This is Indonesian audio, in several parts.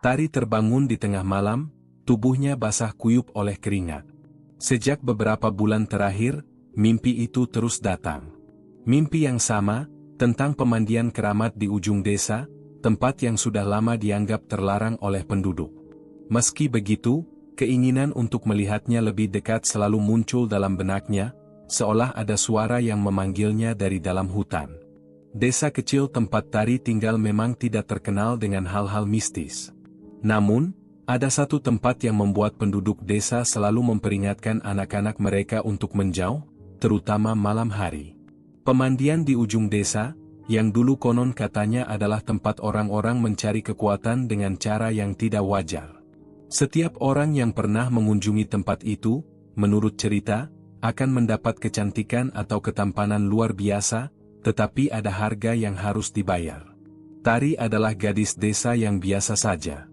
Tari terbangun di tengah malam, tubuhnya basah kuyup oleh keringat. Sejak beberapa bulan terakhir, mimpi itu terus datang. Mimpi yang sama, tentang pemandian keramat di ujung desa, tempat yang sudah lama dianggap terlarang oleh penduduk. Meski begitu, keinginan untuk melihatnya lebih dekat selalu muncul dalam benaknya, seolah ada suara yang memanggilnya dari dalam hutan. Desa kecil tempat Tari tinggal memang tidak terkenal dengan hal-hal mistis. Namun, ada satu tempat yang membuat penduduk desa selalu memperingatkan anak-anak mereka untuk menjauh, terutama malam hari. Pemandian di ujung desa, yang dulu konon katanya adalah tempat orang-orang mencari kekuatan dengan cara yang tidak wajar. Setiap orang yang pernah mengunjungi tempat itu, menurut cerita, akan mendapat kecantikan atau ketampanan luar biasa, tetapi ada harga yang harus dibayar. Tari adalah gadis desa yang biasa saja.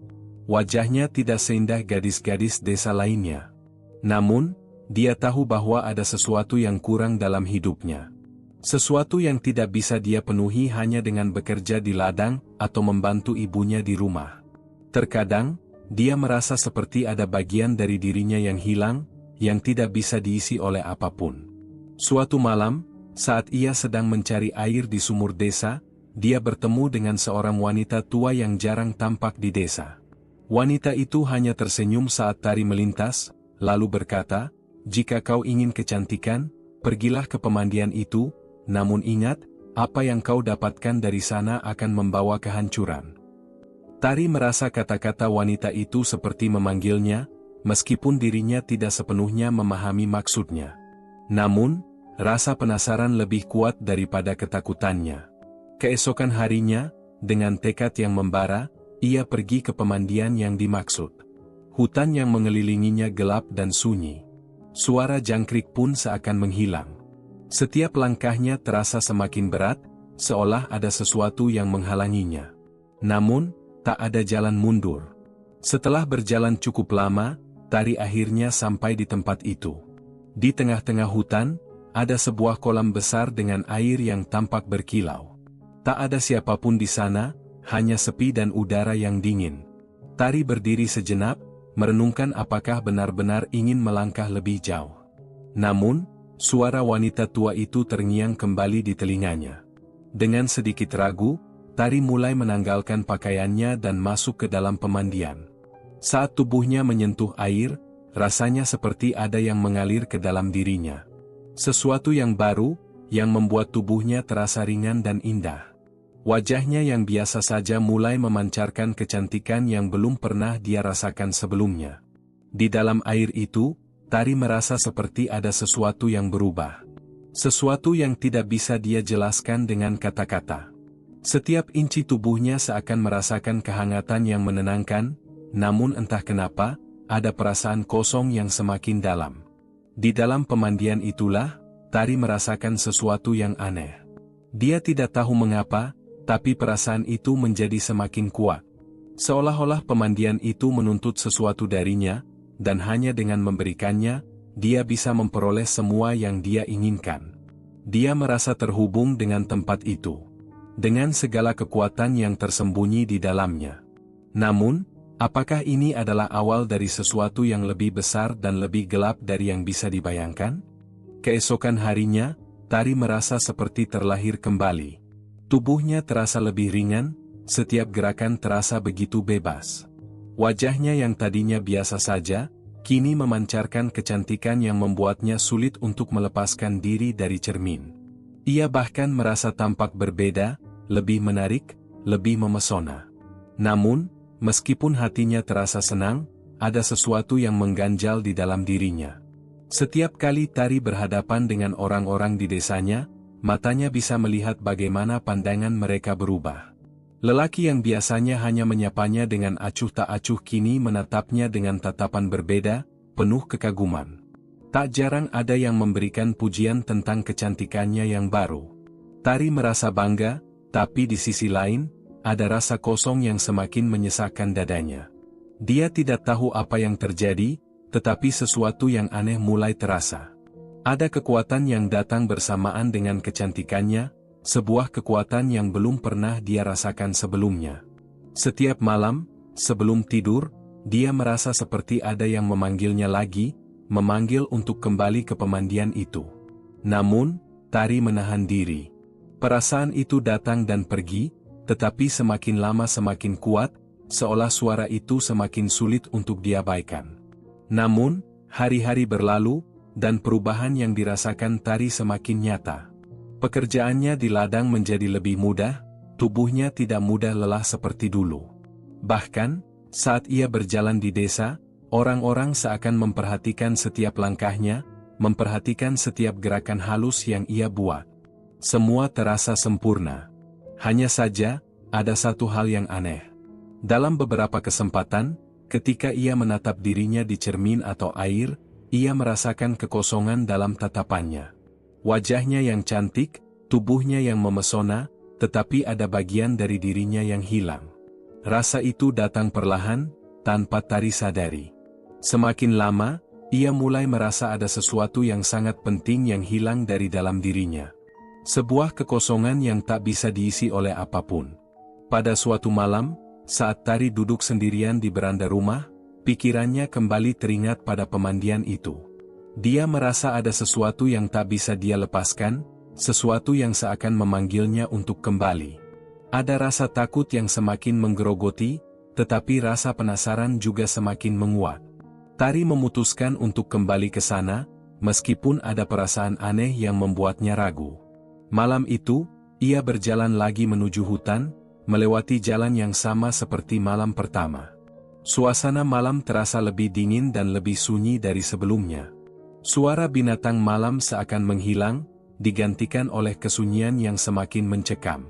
Wajahnya tidak seindah gadis-gadis desa lainnya. Namun, dia tahu bahwa ada sesuatu yang kurang dalam hidupnya. Sesuatu yang tidak bisa dia penuhi hanya dengan bekerja di ladang atau membantu ibunya di rumah. Terkadang, dia merasa seperti ada bagian dari dirinya yang hilang, yang tidak bisa diisi oleh apapun. Suatu malam, saat ia sedang mencari air di sumur desa, dia bertemu dengan seorang wanita tua yang jarang tampak di desa. Wanita itu hanya tersenyum saat Tari melintas, lalu berkata, "Jika kau ingin kecantikan, pergilah ke pemandian itu, namun ingat, apa yang kau dapatkan dari sana akan membawa kehancuran." Tari merasa kata-kata wanita itu seperti memanggilnya, meskipun dirinya tidak sepenuhnya memahami maksudnya. Namun, rasa penasaran lebih kuat daripada ketakutannya. Keesokan harinya, dengan tekad yang membara, ia pergi ke pemandian yang dimaksud. Hutan yang mengelilinginya gelap dan sunyi. Suara jangkrik pun seakan menghilang. Setiap langkahnya terasa semakin berat, seolah ada sesuatu yang menghalanginya. Namun, tak ada jalan mundur. Setelah berjalan cukup lama, Tari akhirnya sampai di tempat itu. Di tengah-tengah hutan, ada sebuah kolam besar dengan air yang tampak berkilau. Tak ada siapapun di sana, hanya sepi dan udara yang dingin. Tari berdiri sejenak, merenungkan apakah benar-benar ingin melangkah lebih jauh. Namun, suara wanita tua itu terngiang kembali di telinganya. Dengan sedikit ragu, Tari mulai menanggalkan pakaiannya dan masuk ke dalam pemandian. Saat tubuhnya menyentuh air, rasanya seperti ada yang mengalir ke dalam dirinya. Sesuatu yang baru, yang membuat tubuhnya terasa ringan dan indah. Wajahnya yang biasa saja mulai memancarkan kecantikan yang belum pernah dia rasakan sebelumnya. Di dalam air itu, Tari merasa seperti ada sesuatu yang berubah. Sesuatu yang tidak bisa dia jelaskan dengan kata-kata. Setiap inci tubuhnya seakan merasakan kehangatan yang menenangkan, namun entah kenapa, ada perasaan kosong yang semakin dalam. Di dalam pemandian itulah, Tari merasakan sesuatu yang aneh. Dia tidak tahu mengapa, tapi perasaan itu menjadi semakin kuat. Seolah-olah pemandian itu menuntut sesuatu darinya, dan hanya dengan memberikannya, dia bisa memperoleh semua yang dia inginkan. Dia merasa terhubung dengan tempat itu, dengan segala kekuatan yang tersembunyi di dalamnya. Namun, apakah ini adalah awal dari sesuatu yang lebih besar dan lebih gelap dari yang bisa dibayangkan? Keesokan harinya, Tari merasa seperti terlahir kembali. Tubuhnya terasa lebih ringan, setiap gerakan terasa begitu bebas. Wajahnya yang tadinya biasa saja, kini memancarkan kecantikan yang membuatnya sulit untuk melepaskan diri dari cermin. Ia bahkan merasa tampak berbeda, lebih menarik, lebih memesona. Namun, meskipun hatinya terasa senang, ada sesuatu yang mengganjal di dalam dirinya. Setiap kali Tari berhadapan dengan orang-orang di desanya, matanya bisa melihat bagaimana pandangan mereka berubah. Lelaki yang biasanya hanya menyapanya dengan acuh tak acuh kini menatapnya dengan tatapan berbeda, penuh kekaguman. Tak jarang ada yang memberikan pujian tentang kecantikannya yang baru. Tari merasa bangga, tapi di sisi lain, ada rasa kosong yang semakin menyesakkan dadanya. Dia tidak tahu apa yang terjadi, tetapi sesuatu yang aneh mulai terasa. Ada kekuatan yang datang bersamaan dengan kecantikannya, sebuah kekuatan yang belum pernah dia rasakan sebelumnya. Setiap malam, sebelum tidur, dia merasa seperti ada yang memanggilnya lagi, memanggil untuk kembali ke pemandian itu. Namun, Tari menahan diri. Perasaan itu datang dan pergi, tetapi semakin lama semakin kuat, seolah suara itu semakin sulit untuk diabaikan. Namun, hari-hari berlalu, dan perubahan yang dirasakan Tari semakin nyata. Pekerjaannya di ladang menjadi lebih mudah, tubuhnya tidak mudah lelah seperti dulu. Bahkan, saat ia berjalan di desa, orang-orang seakan memperhatikan setiap langkahnya, memperhatikan setiap gerakan halus yang ia buat. Semua terasa sempurna. Hanya saja, ada satu hal yang aneh. Dalam beberapa kesempatan, ketika ia menatap dirinya di cermin atau air, ia merasakan kekosongan dalam tatapannya. Wajahnya yang cantik, tubuhnya yang memesona, tetapi ada bagian dari dirinya yang hilang. Rasa itu datang perlahan, tanpa Tari sadari. Semakin lama, ia mulai merasa ada sesuatu yang sangat penting yang hilang dari dalam dirinya. Sebuah kekosongan yang tak bisa diisi oleh apapun. Pada suatu malam, saat Tari duduk sendirian di beranda rumah, pikirannya kembali teringat pada pemandian itu. Dia merasa ada sesuatu yang tak bisa dia lepaskan, sesuatu yang seakan memanggilnya untuk kembali. Ada rasa takut yang semakin menggerogoti, tetapi rasa penasaran juga semakin menguat. Tari memutuskan untuk kembali ke sana, meskipun ada perasaan aneh yang membuatnya ragu. Malam itu, ia berjalan lagi menuju hutan, melewati jalan yang sama seperti malam pertama. Suasana malam terasa lebih dingin dan lebih sunyi dari sebelumnya. Suara binatang malam seakan menghilang, digantikan oleh kesunyian yang semakin mencekam.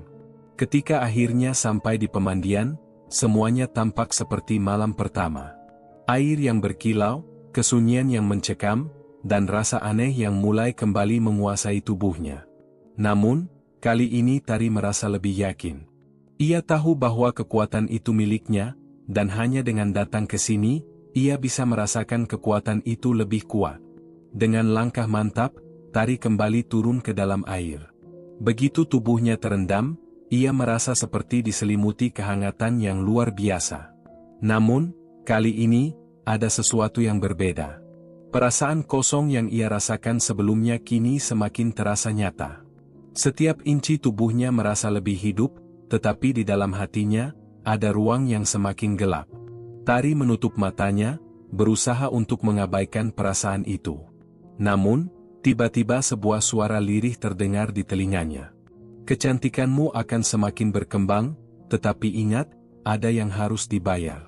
Ketika akhirnya sampai di pemandian, semuanya tampak seperti malam pertama. Air yang berkilau, kesunyian yang mencekam, dan rasa aneh yang mulai kembali menguasai tubuhnya. Namun, kali ini Tari merasa lebih yakin. Ia tahu bahwa kekuatan itu miliknya, dan hanya dengan datang ke sini, ia bisa merasakan kekuatan itu lebih kuat. Dengan langkah mantap, Tari kembali turun ke dalam air. Begitu tubuhnya terendam, ia merasa seperti diselimuti kehangatan yang luar biasa. Namun, kali ini, ada sesuatu yang berbeda. Perasaan kosong yang ia rasakan sebelumnya kini semakin terasa nyata. Setiap inci tubuhnya merasa lebih hidup, tetapi di dalam hatinya, ada ruang yang semakin gelap. Tari menutup matanya, berusaha untuk mengabaikan perasaan itu. Namun, tiba-tiba sebuah suara lirih terdengar di telinganya. Kecantikanmu akan semakin berkembang, tetapi ingat, ada yang harus dibayar.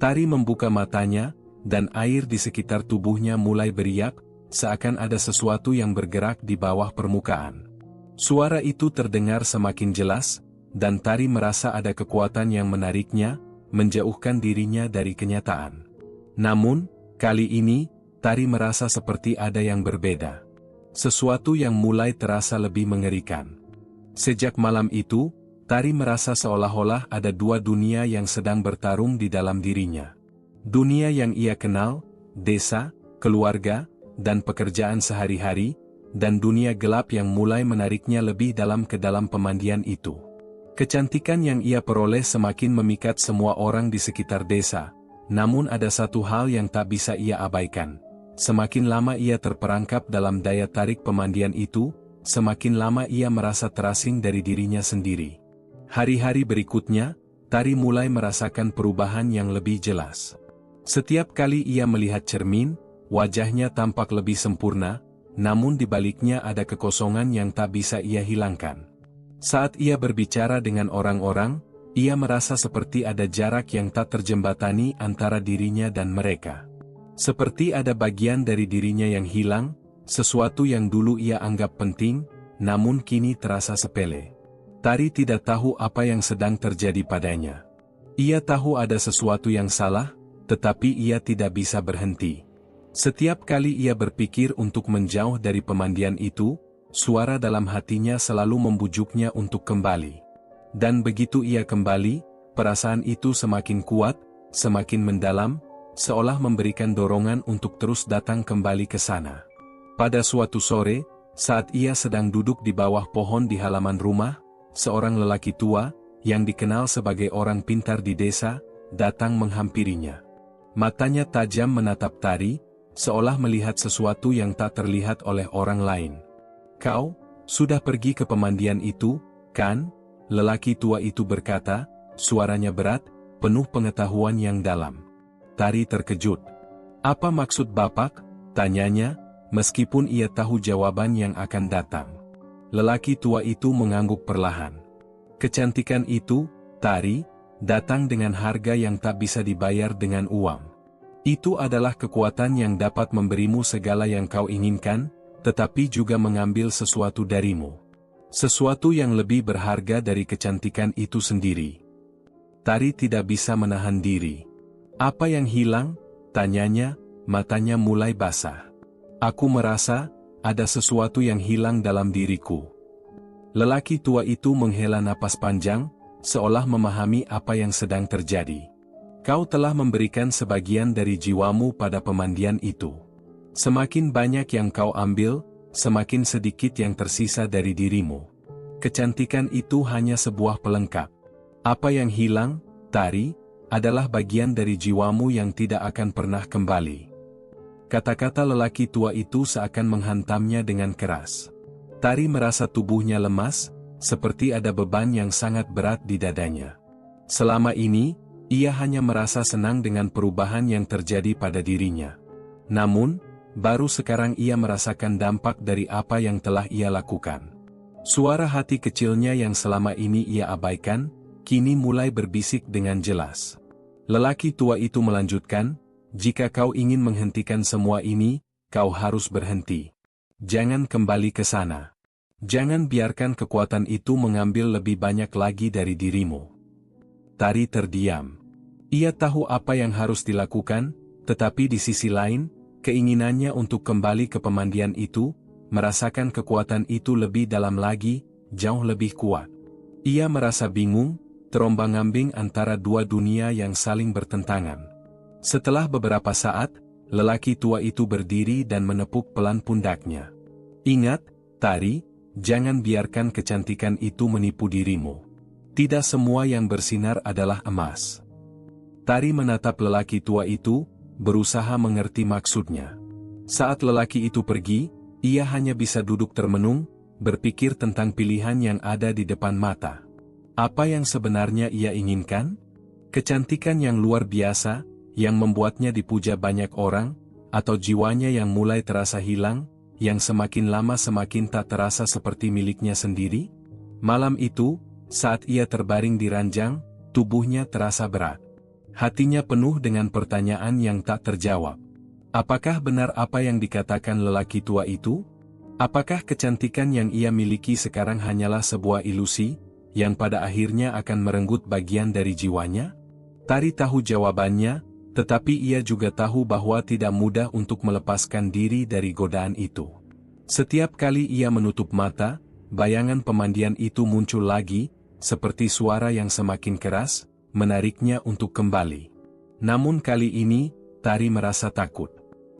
Tari membuka matanya, dan air di sekitar tubuhnya mulai beriak, seakan ada sesuatu yang bergerak di bawah permukaan. Suara itu terdengar semakin jelas, dan Tari merasa ada kekuatan yang menariknya, menjauhkan dirinya dari kenyataan. Namun, kali ini, Tari merasa seperti ada yang berbeda. Sesuatu yang mulai terasa lebih mengerikan. Sejak malam itu, Tari merasa seolah-olah ada dua dunia yang sedang bertarung di dalam dirinya. Dunia yang ia kenal, desa, keluarga, dan pekerjaan sehari-hari, dan dunia gelap yang mulai menariknya lebih dalam ke dalam pemandian itu. Kecantikan yang ia peroleh semakin memikat semua orang di sekitar desa, namun ada satu hal yang tak bisa ia abaikan. Semakin lama ia terperangkap dalam daya tarik pemandian itu, semakin lama ia merasa terasing dari dirinya sendiri. Hari-hari berikutnya, Tari mulai merasakan perubahan yang lebih jelas. Setiap kali ia melihat cermin, wajahnya tampak lebih sempurna, namun di baliknya ada kekosongan yang tak bisa ia hilangkan. Saat ia berbicara dengan orang-orang, ia merasa seperti ada jarak yang tak terjembatani antara dirinya dan mereka. Seperti ada bagian dari dirinya yang hilang, sesuatu yang dulu ia anggap penting, namun kini terasa sepele. Tari tidak tahu apa yang sedang terjadi padanya. Ia tahu ada sesuatu yang salah, tetapi ia tidak bisa berhenti. Setiap kali ia berpikir untuk menjauh dari pemandian itu, suara dalam hatinya selalu membujuknya untuk kembali. Dan begitu ia kembali, perasaan itu semakin kuat, semakin mendalam, seolah memberikan dorongan untuk terus datang kembali ke sana. Pada suatu sore, saat ia sedang duduk di bawah pohon di halaman rumah, seorang lelaki tua, yang dikenal sebagai orang pintar di desa, datang menghampirinya. Matanya tajam menatap Tari, seolah melihat sesuatu yang tak terlihat oleh orang lain. "Kau sudah pergi ke pemandian itu, kan?" Lelaki tua itu berkata, suaranya berat, penuh pengetahuan yang dalam. Tari terkejut. "Apa maksud Bapak?" tanyanya, meskipun ia tahu jawaban yang akan datang. Lelaki tua itu mengangguk perlahan. "Kecantikan itu, Tari, datang dengan harga yang tak bisa dibayar dengan uang. Itu adalah kekuatan yang dapat memberimu segala yang kau inginkan, tetapi juga mengambil sesuatu darimu. Sesuatu yang lebih berharga dari kecantikan itu sendiri." Tari tidak bisa menahan diri. "Apa yang hilang?" tanyanya, matanya mulai basah. "Aku merasa, ada sesuatu yang hilang dalam diriku." Lelaki tua itu menghela napas panjang, seolah memahami apa yang sedang terjadi. "Kau telah memberikan sebagian dari jiwamu pada pemandian itu. Semakin banyak yang kau ambil, semakin sedikit yang tersisa dari dirimu. Kecantikan itu hanya sebuah pelengkap. Apa yang hilang, Tari, adalah bagian dari jiwamu yang tidak akan pernah kembali." Kata-kata lelaki tua itu seakan menghantamnya dengan keras. Tari merasa tubuhnya lemas, seperti ada beban yang sangat berat di dadanya. Selama ini, ia hanya merasa senang dengan perubahan yang terjadi pada dirinya. Namun, baru sekarang ia merasakan dampak dari apa yang telah ia lakukan. Suara hati kecilnya yang selama ini ia abaikan, kini mulai berbisik dengan jelas. Lelaki tua itu melanjutkan, "Jika kau ingin menghentikan semua ini, kau harus berhenti. Jangan kembali ke sana. Jangan biarkan kekuatan itu mengambil lebih banyak lagi dari dirimu." Tari terdiam. Ia tahu apa yang harus dilakukan, tetapi di sisi lain, keinginannya untuk kembali ke pemandian itu, merasakan kekuatan itu lebih dalam lagi, jauh lebih kuat. Ia merasa bingung, terombang-ambing antara dua dunia yang saling bertentangan. Setelah beberapa saat, lelaki tua itu berdiri dan menepuk pelan pundaknya. "Ingat, Tari, jangan biarkan kecantikan itu menipu dirimu. Tidak semua yang bersinar adalah emas." Tari menatap lelaki tua itu, berusaha mengerti maksudnya. Saat lelaki itu pergi, ia hanya bisa duduk termenung, berpikir tentang pilihan yang ada di depan mata. Apa yang sebenarnya ia inginkan? Kecantikan yang luar biasa, yang membuatnya dipuja banyak orang, atau jiwanya yang mulai terasa hilang, yang semakin lama semakin tak terasa seperti miliknya sendiri? Malam itu, saat ia terbaring di ranjang, tubuhnya terasa berat. Hatinya penuh dengan pertanyaan yang tak terjawab. Apakah benar apa yang dikatakan lelaki tua itu? Apakah kecantikan yang ia miliki sekarang hanyalah sebuah ilusi, yang pada akhirnya akan merenggut bagian dari jiwanya? Tari tahu jawabannya, tetapi ia juga tahu bahwa tidak mudah untuk melepaskan diri dari godaan itu. Setiap kali ia menutup mata, bayangan pemandian itu muncul lagi, seperti suara yang semakin keras, menariknya untuk kembali. Namun kali ini, Tari merasa takut.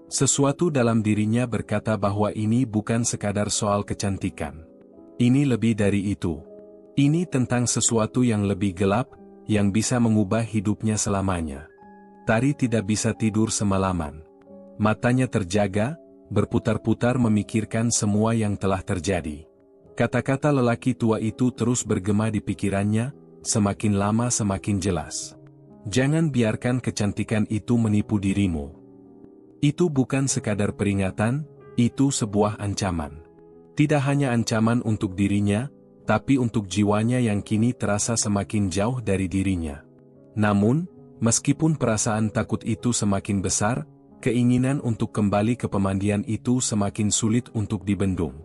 Sesuatu dalam dirinya berkata bahwa ini bukan sekadar soal kecantikan. Ini lebih dari itu. Ini tentang sesuatu yang lebih gelap, yang bisa mengubah hidupnya selamanya. Tari tidak bisa tidur semalaman. Matanya terjaga, berputar-putar memikirkan semua yang telah terjadi. Kata-kata lelaki tua itu terus bergema di pikirannya, semakin lama semakin jelas. Jangan biarkan kecantikan itu menipu dirimu. Itu bukan sekadar peringatan, itu sebuah ancaman. Tidak hanya ancaman untuk dirinya, tapi untuk jiwanya yang kini terasa semakin jauh dari dirinya. Namun, meskipun perasaan takut itu semakin besar, keinginan untuk kembali ke pemandian itu semakin sulit untuk dibendung.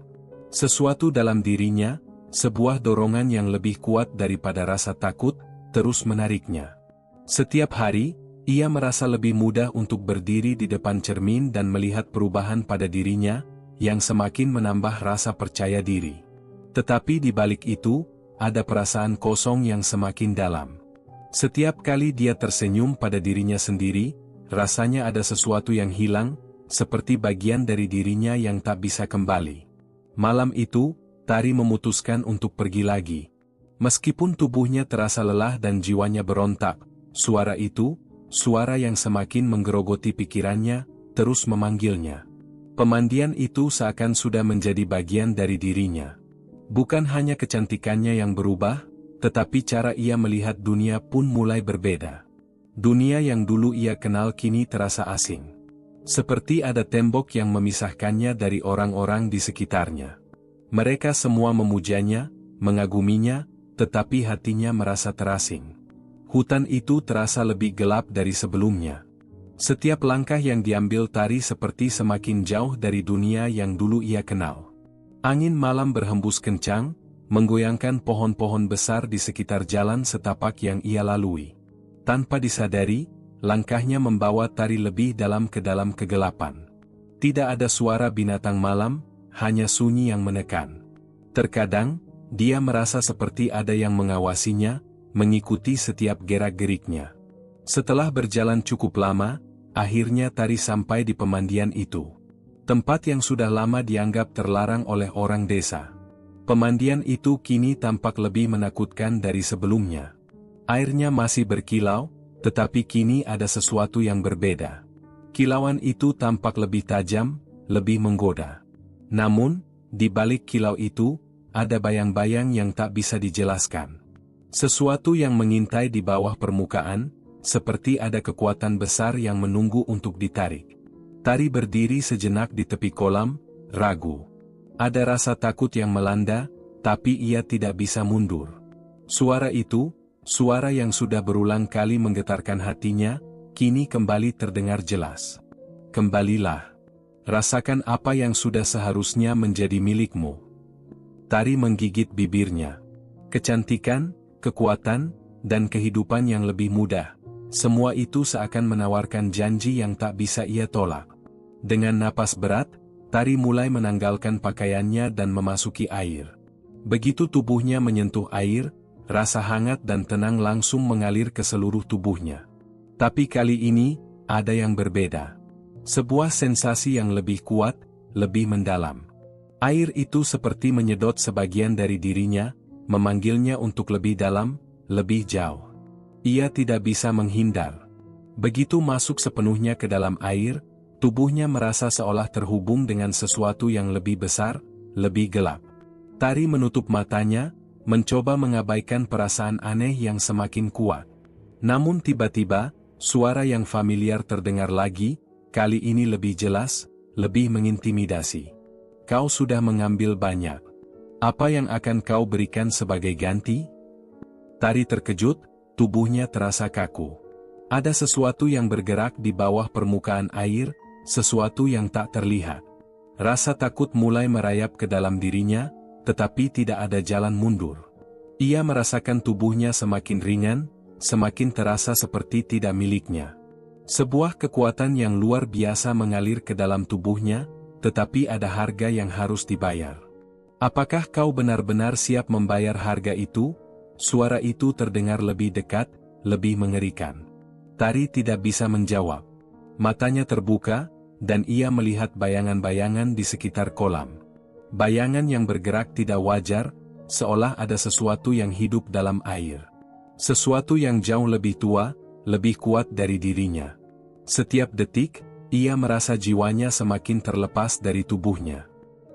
Sesuatu dalam dirinya, sebuah dorongan yang lebih kuat daripada rasa takut, terus menariknya. Setiap hari, ia merasa lebih mudah untuk berdiri di depan cermin dan melihat perubahan pada dirinya, yang semakin menambah rasa percaya diri. Tetapi di balik itu, ada perasaan kosong yang semakin dalam. Setiap kali dia tersenyum pada dirinya sendiri, rasanya ada sesuatu yang hilang, seperti bagian dari dirinya yang tak bisa kembali. Malam itu, Tari memutuskan untuk pergi lagi. Meskipun tubuhnya terasa lelah dan jiwanya berontak, suara itu, suara yang semakin menggerogoti pikirannya, terus memanggilnya. Pemandian itu seakan sudah menjadi bagian dari dirinya. Bukan hanya kecantikannya yang berubah, tetapi cara ia melihat dunia pun mulai berbeda. Dunia yang dulu ia kenal kini terasa asing. Seperti ada tembok yang memisahkannya dari orang-orang di sekitarnya. Mereka semua memujanya, mengaguminya, tetapi hatinya merasa terasing. Hutan itu terasa lebih gelap dari sebelumnya. Setiap langkah yang diambil Tari seperti semakin jauh dari dunia yang dulu ia kenal. Angin malam berhembus kencang, menggoyangkan pohon-pohon besar di sekitar jalan setapak yang ia lalui. Tanpa disadari, langkahnya membawa Tari lebih dalam ke dalam kegelapan. Tidak ada suara binatang malam, hanya sunyi yang menekan. Terkadang, dia merasa seperti ada yang mengawasinya, mengikuti setiap gerak-geriknya. Setelah berjalan cukup lama, akhirnya Tari sampai di pemandian itu. Tempat yang sudah lama dianggap terlarang oleh orang desa. Pemandian itu kini tampak lebih menakutkan dari sebelumnya. Airnya masih berkilau, tetapi kini ada sesuatu yang berbeda. Kilauan itu tampak lebih tajam, lebih menggoda. Namun, di balik kilau itu, ada bayang-bayang yang tak bisa dijelaskan. Sesuatu yang mengintai di bawah permukaan, seperti ada kekuatan besar yang menunggu untuk ditarik. Tari berdiri sejenak di tepi kolam, ragu. Ada rasa takut yang melanda, tapi ia tidak bisa mundur. Suara itu, suara yang sudah berulang kali menggetarkan hatinya, kini kembali terdengar jelas. Kembalilah. Rasakan apa yang sudah seharusnya menjadi milikmu. Tari menggigit bibirnya. Kecantikan, kekuatan, dan kehidupan yang lebih mudah. Semua itu seakan menawarkan janji yang tak bisa ia tolak. Dengan napas berat, Tari mulai menanggalkan pakaiannya dan memasuki air. Begitu tubuhnya menyentuh air, rasa hangat dan tenang langsung mengalir ke seluruh tubuhnya. Tapi kali ini, ada yang berbeda. Sebuah sensasi yang lebih kuat, lebih mendalam. Air itu seperti menyedot sebagian dari dirinya, memanggilnya untuk lebih dalam, lebih jauh. Ia tidak bisa menghindar. Begitu masuk sepenuhnya ke dalam air, tubuhnya merasa seolah terhubung dengan sesuatu yang lebih besar, lebih gelap. Tari menutup matanya, mencoba mengabaikan perasaan aneh yang semakin kuat. Namun tiba-tiba, suara yang familiar terdengar lagi, kali ini lebih jelas, lebih mengintimidasi. Kau sudah mengambil banyak. Apa yang akan kau berikan sebagai ganti? Tari terkejut, tubuhnya terasa kaku. Ada sesuatu yang bergerak di bawah permukaan air, sesuatu yang tak terlihat. Rasa takut mulai merayap ke dalam dirinya, tetapi tidak ada jalan mundur. Ia merasakan tubuhnya semakin ringan, semakin terasa seperti tidak miliknya. Sebuah kekuatan yang luar biasa mengalir ke dalam tubuhnya, tetapi ada harga yang harus dibayar. Apakah kau benar-benar siap membayar harga itu? Suara itu terdengar lebih dekat, lebih mengerikan. Tari tidak bisa menjawab. Matanya terbuka, dan ia melihat bayangan-bayangan di sekitar kolam. Bayangan yang bergerak tidak wajar, seolah ada sesuatu yang hidup dalam air. Sesuatu yang jauh lebih tua, lebih kuat dari dirinya. Setiap detik, ia merasa jiwanya semakin terlepas dari tubuhnya.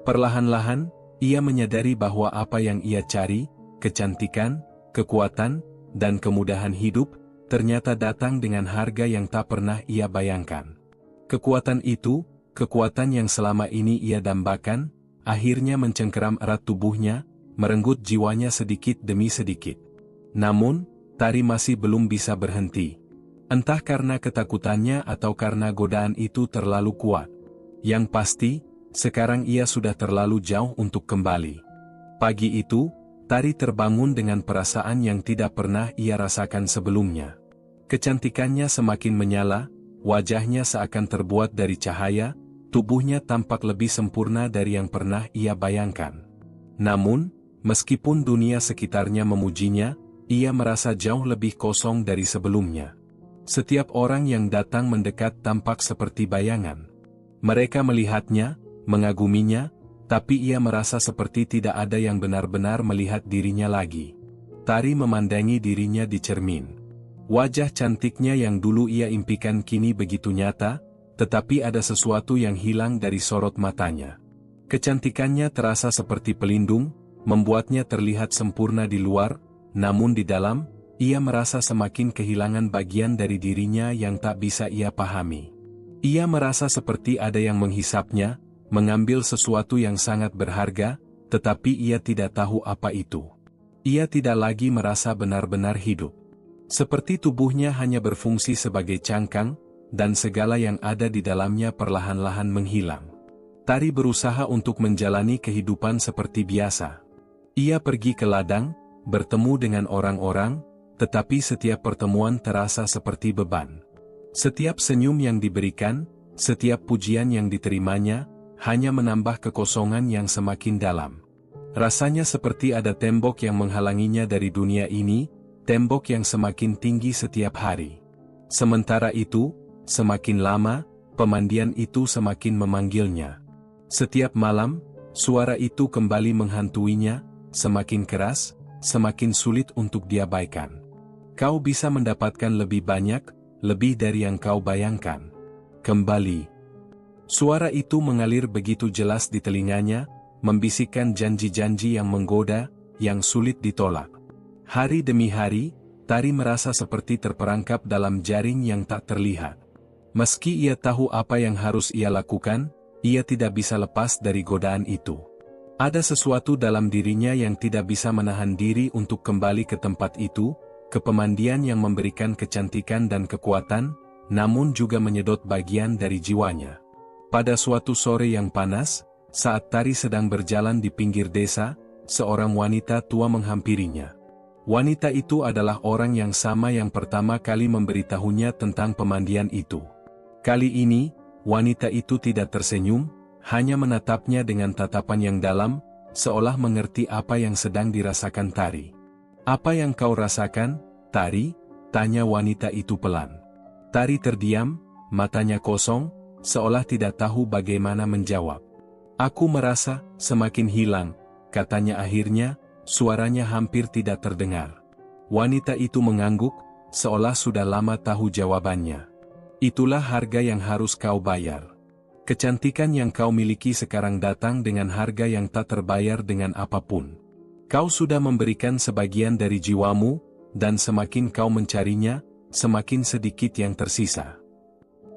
Perlahan-lahan, ia menyadari bahwa apa yang ia cari, kecantikan, kekuatan, dan kemudahan hidup, ternyata datang dengan harga yang tak pernah ia bayangkan. Kekuatan itu, kekuatan yang selama ini ia dambakan, akhirnya mencengkeram erat tubuhnya, merenggut jiwanya sedikit demi sedikit. Namun, Tari masih belum bisa berhenti. Entah karena ketakutannya atau karena godaan itu terlalu kuat. Yang pasti, sekarang ia sudah terlalu jauh untuk kembali. Pagi itu, Tari terbangun dengan perasaan yang tidak pernah ia rasakan sebelumnya. Kecantikannya semakin menyala, wajahnya seakan terbuat dari cahaya, tubuhnya tampak lebih sempurna dari yang pernah ia bayangkan. Namun, meskipun dunia sekitarnya memujinya, ia merasa jauh lebih kosong dari sebelumnya. Setiap orang yang datang mendekat tampak seperti bayangan. Mereka melihatnya, mengaguminya, tapi ia merasa seperti tidak ada yang benar-benar melihat dirinya lagi. Tari memandangi dirinya di cermin. Wajah cantiknya yang dulu ia impikan kini begitu nyata, tetapi ada sesuatu yang hilang dari sorot matanya. Kecantikannya terasa seperti pelindung, membuatnya terlihat sempurna di luar, namun di dalam, ia merasa semakin kehilangan bagian dari dirinya yang tak bisa ia pahami. Ia merasa seperti ada yang menghisapnya, mengambil sesuatu yang sangat berharga, tetapi ia tidak tahu apa itu. Ia tidak lagi merasa benar-benar hidup. Seperti tubuhnya hanya berfungsi sebagai cangkang, dan segala yang ada di dalamnya perlahan-lahan menghilang. Tari berusaha untuk menjalani kehidupan seperti biasa. Ia pergi ke ladang, bertemu dengan orang-orang, tetapi setiap pertemuan terasa seperti beban. Setiap senyum yang diberikan, setiap pujian yang diterimanya, hanya menambah kekosongan yang semakin dalam. Rasanya seperti ada tembok yang menghalanginya dari dunia ini, tembok yang semakin tinggi setiap hari. Sementara itu, semakin lama, pemandian itu semakin memanggilnya. Setiap malam, suara itu kembali menghantuinya, semakin keras, semakin sulit untuk diabaikan. Kau bisa mendapatkan lebih banyak, lebih dari yang kau bayangkan. Kembali. Suara itu mengalir begitu jelas di telinganya, membisikkan janji-janji yang menggoda, yang sulit ditolak. Hari demi hari, Tari merasa seperti terperangkap dalam jaring yang tak terlihat. Meski ia tahu apa yang harus ia lakukan, ia tidak bisa lepas dari godaan itu. Ada sesuatu dalam dirinya yang tidak bisa menahan diri untuk kembali ke tempat itu, ke pemandian yang memberikan kecantikan dan kekuatan, namun juga menyedot bagian dari jiwanya. Pada suatu sore yang panas, saat Tari sedang berjalan di pinggir desa, seorang wanita tua menghampirinya. Wanita itu adalah orang yang sama yang pertama kali memberitahunya tentang pemandian itu. Kali ini, wanita itu tidak tersenyum, hanya menatapnya dengan tatapan yang dalam, seolah mengerti apa yang sedang dirasakan Tari. "Apa yang kau rasakan, Tari?" tanya wanita itu pelan. Tari terdiam, matanya kosong, seolah tidak tahu bagaimana menjawab. "Aku merasa semakin hilang," katanya akhirnya. Suaranya hampir tidak terdengar. Wanita itu mengangguk, seolah sudah lama tahu jawabannya. "Itulah harga yang harus kau bayar. Kecantikan yang kau miliki sekarang datang dengan harga yang tak terbayar dengan apapun. Kau sudah memberikan sebagian dari jiwamu, dan semakin kau mencarinya, semakin sedikit yang tersisa."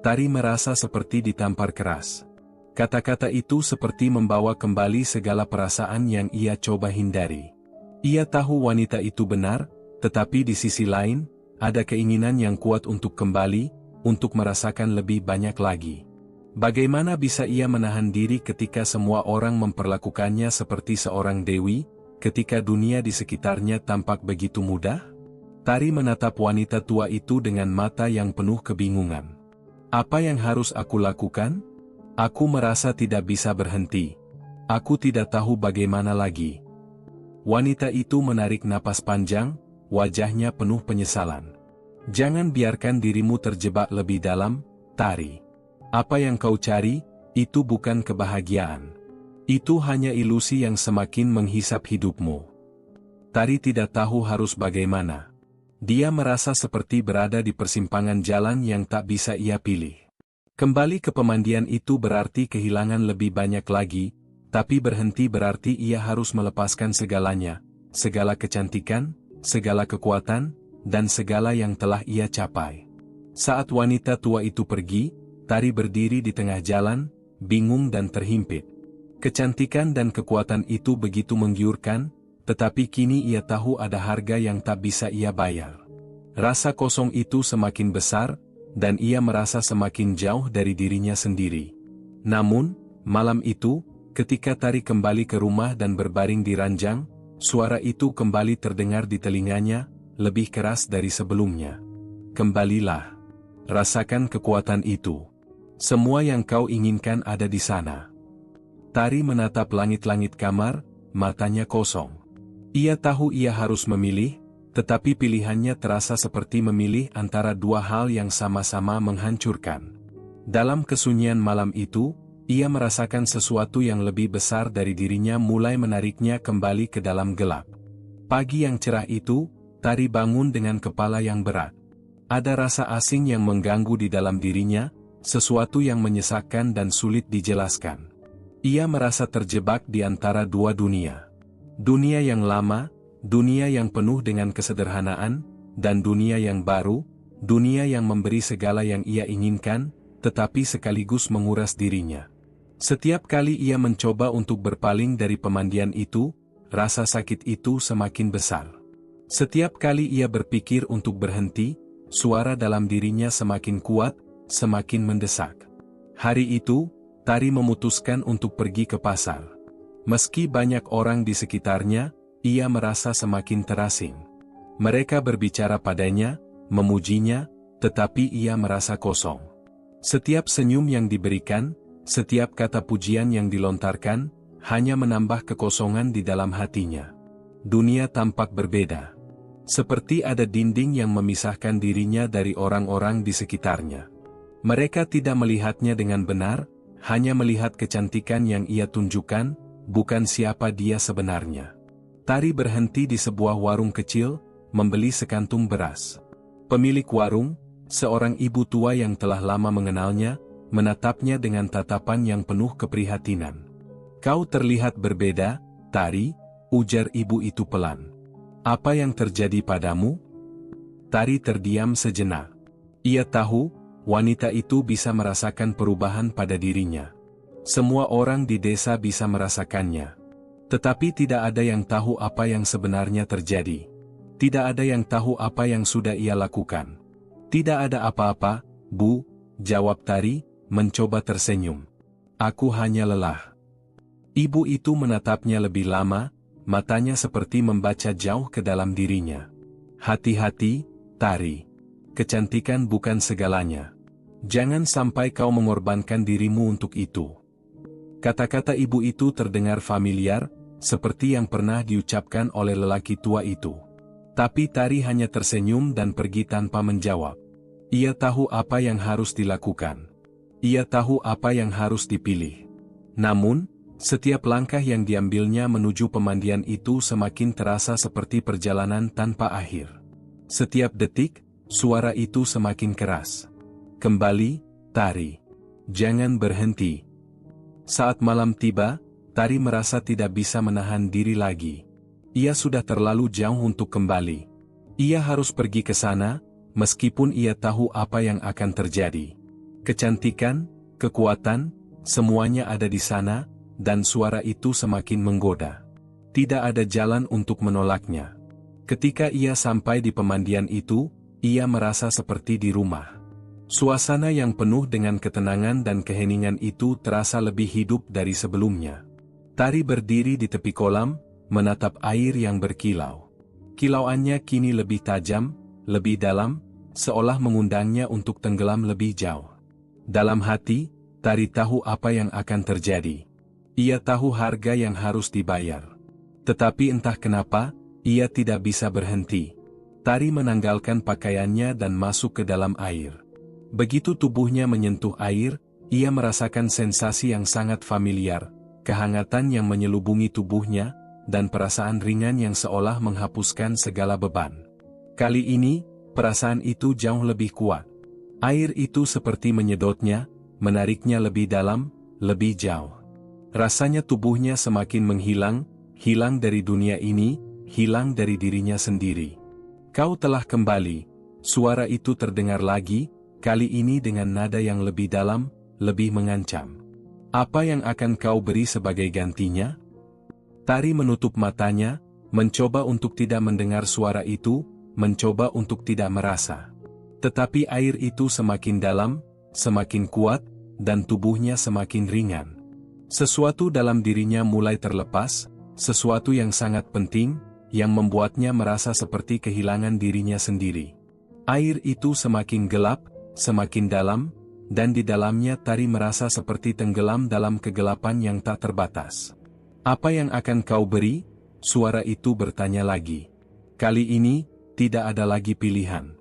Tari merasa seperti ditampar keras. Kata-kata itu seperti membawa kembali segala perasaan yang ia coba hindari. Ia tahu wanita itu benar, tetapi di sisi lain, ada keinginan yang kuat untuk kembali, untuk merasakan lebih banyak lagi. Bagaimana bisa ia menahan diri ketika semua orang memperlakukannya seperti seorang dewi, ketika dunia di sekitarnya tampak begitu mudah? Tari menatap wanita tua itu dengan mata yang penuh kebingungan. "Apa yang harus aku lakukan? Aku merasa tidak bisa berhenti. Aku tidak tahu bagaimana lagi." Wanita itu menarik napas panjang, wajahnya penuh penyesalan. "Jangan biarkan dirimu terjebak lebih dalam, Tari. Apa yang kau cari, itu bukan kebahagiaan. Itu hanya ilusi yang semakin menghisap hidupmu." Tari tidak tahu harus bagaimana. Dia merasa seperti berada di persimpangan jalan yang tak bisa ia pilih. Kembali ke pemandian itu berarti kehilangan lebih banyak lagi, tapi berhenti berarti ia harus melepaskan segalanya, segala kecantikan, segala kekuatan, dan segala yang telah ia capai. Saat wanita tua itu pergi, Tari berdiri di tengah jalan, bingung dan terhimpit. Kecantikan dan kekuatan itu begitu menggiurkan, tetapi kini ia tahu ada harga yang tak bisa ia bayar. Rasa kosong itu semakin besar, dan ia merasa semakin jauh dari dirinya sendiri. Namun, malam itu, ketika Tari kembali ke rumah dan berbaring di ranjang, suara itu kembali terdengar di telinganya, lebih keras dari sebelumnya. "Kembalilah. Rasakan kekuatan itu. Semua yang kau inginkan ada di sana." Tari menatap langit-langit kamar, matanya kosong. Ia tahu ia harus memilih, tetapi pilihannya terasa seperti memilih antara dua hal yang sama-sama menghancurkan. Dalam kesunyian malam itu, ia merasakan sesuatu yang lebih besar dari dirinya mulai menariknya kembali ke dalam gelap. Pagi yang cerah itu, Tari bangun dengan kepala yang berat. Ada rasa asing yang mengganggu di dalam dirinya, sesuatu yang menyesakkan dan sulit dijelaskan. Ia merasa terjebak di antara dua dunia. Dunia yang lama, dunia yang penuh dengan kesederhanaan, dan dunia yang baru, dunia yang memberi segala yang ia inginkan, tetapi sekaligus menguras dirinya. Setiap kali ia mencoba untuk berpaling dari pemandian itu, rasa sakit itu semakin besar. Setiap kali ia berpikir untuk berhenti, suara dalam dirinya semakin kuat, semakin mendesak. Hari itu, Tari memutuskan untuk pergi ke pasar. Meski banyak orang di sekitarnya, ia merasa semakin terasing. Mereka berbicara padanya, memujinya, tetapi ia merasa kosong. Setiap senyum yang diberikan, setiap kata pujian yang dilontarkan, hanya menambah kekosongan di dalam hatinya. Dunia tampak berbeda. Seperti ada dinding yang memisahkan dirinya dari orang-orang di sekitarnya. Mereka tidak melihatnya dengan benar, hanya melihat kecantikan yang ia tunjukkan, bukan siapa dia sebenarnya. Tari berhenti di sebuah warung kecil, membeli sekantung beras. Pemilik warung, seorang ibu tua yang telah lama mengenalnya, menatapnya dengan tatapan yang penuh keprihatinan. "Kau terlihat berbeda, Tari," ujar ibu itu pelan. "Apa yang terjadi padamu?" Tari terdiam sejenak. Ia tahu, wanita itu bisa merasakan perubahan pada dirinya. Semua orang di desa bisa merasakannya. Tetapi tidak ada yang tahu apa yang sebenarnya terjadi. Tidak ada yang tahu apa yang sudah ia lakukan. "Tidak ada apa-apa, Bu," jawab Tari, mencoba tersenyum. "Aku hanya lelah." Ibu itu menatapnya lebih lama, matanya seperti membaca jauh ke dalam dirinya. "Hati-hati, Tari. Kecantikan bukan segalanya. Jangan sampai kau mengorbankan dirimu untuk itu." Kata-kata ibu itu terdengar familiar, seperti yang pernah diucapkan oleh lelaki tua itu. Tapi Tari hanya tersenyum dan pergi tanpa menjawab. Ia tahu apa yang harus dilakukan. Ia tahu apa yang harus dipilih. Namun, setiap langkah yang diambilnya menuju pemandian itu semakin terasa seperti perjalanan tanpa akhir. Setiap detik, suara itu semakin keras. "Kembali, Tari. Jangan berhenti." Saat malam tiba, Tari merasa tidak bisa menahan diri lagi. Ia sudah terlalu jauh untuk kembali. Ia harus pergi ke sana, meskipun ia tahu apa yang akan terjadi. Kecantikan, kekuatan, semuanya ada di sana, dan suara itu semakin menggoda. Tidak ada jalan untuk menolaknya. Ketika ia sampai di pemandian itu, ia merasa seperti di rumah. Suasana yang penuh dengan ketenangan dan keheningan itu terasa lebih hidup dari sebelumnya. Tari berdiri di tepi kolam, menatap air yang berkilau. Kilauannya kini lebih tajam, lebih dalam, seolah mengundangnya untuk tenggelam lebih jauh. Dalam hati, Tari tahu apa yang akan terjadi. Ia tahu harga yang harus dibayar. Tetapi entah kenapa, ia tidak bisa berhenti. Tari menanggalkan pakaiannya dan masuk ke dalam air. Begitu tubuhnya menyentuh air, ia merasakan sensasi yang sangat familiar, kehangatan yang menyelubungi tubuhnya, dan perasaan ringan yang seolah menghapuskan segala beban. Kali ini, perasaan itu jauh lebih kuat. Air itu seperti menyedotnya, menariknya lebih dalam, lebih jauh. Rasanya tubuhnya semakin menghilang, hilang dari dunia ini, hilang dari dirinya sendiri. "Kau telah kembali," suara itu terdengar lagi, kali ini dengan nada yang lebih dalam, lebih mengancam. "Apa yang akan kau beri sebagai gantinya?" Tari menutup matanya, mencoba untuk tidak mendengar suara itu, mencoba untuk tidak merasa. Tetapi air itu semakin dalam, semakin kuat, dan tubuhnya semakin ringan. Sesuatu dalam dirinya mulai terlepas, sesuatu yang sangat penting, yang membuatnya merasa seperti kehilangan dirinya sendiri. Air itu semakin gelap, semakin dalam, dan di dalamnya Tari merasa seperti tenggelam dalam kegelapan yang tak terbatas. "Apa yang akan kau beri?" suara itu bertanya lagi. Kali ini, tidak ada lagi pilihan.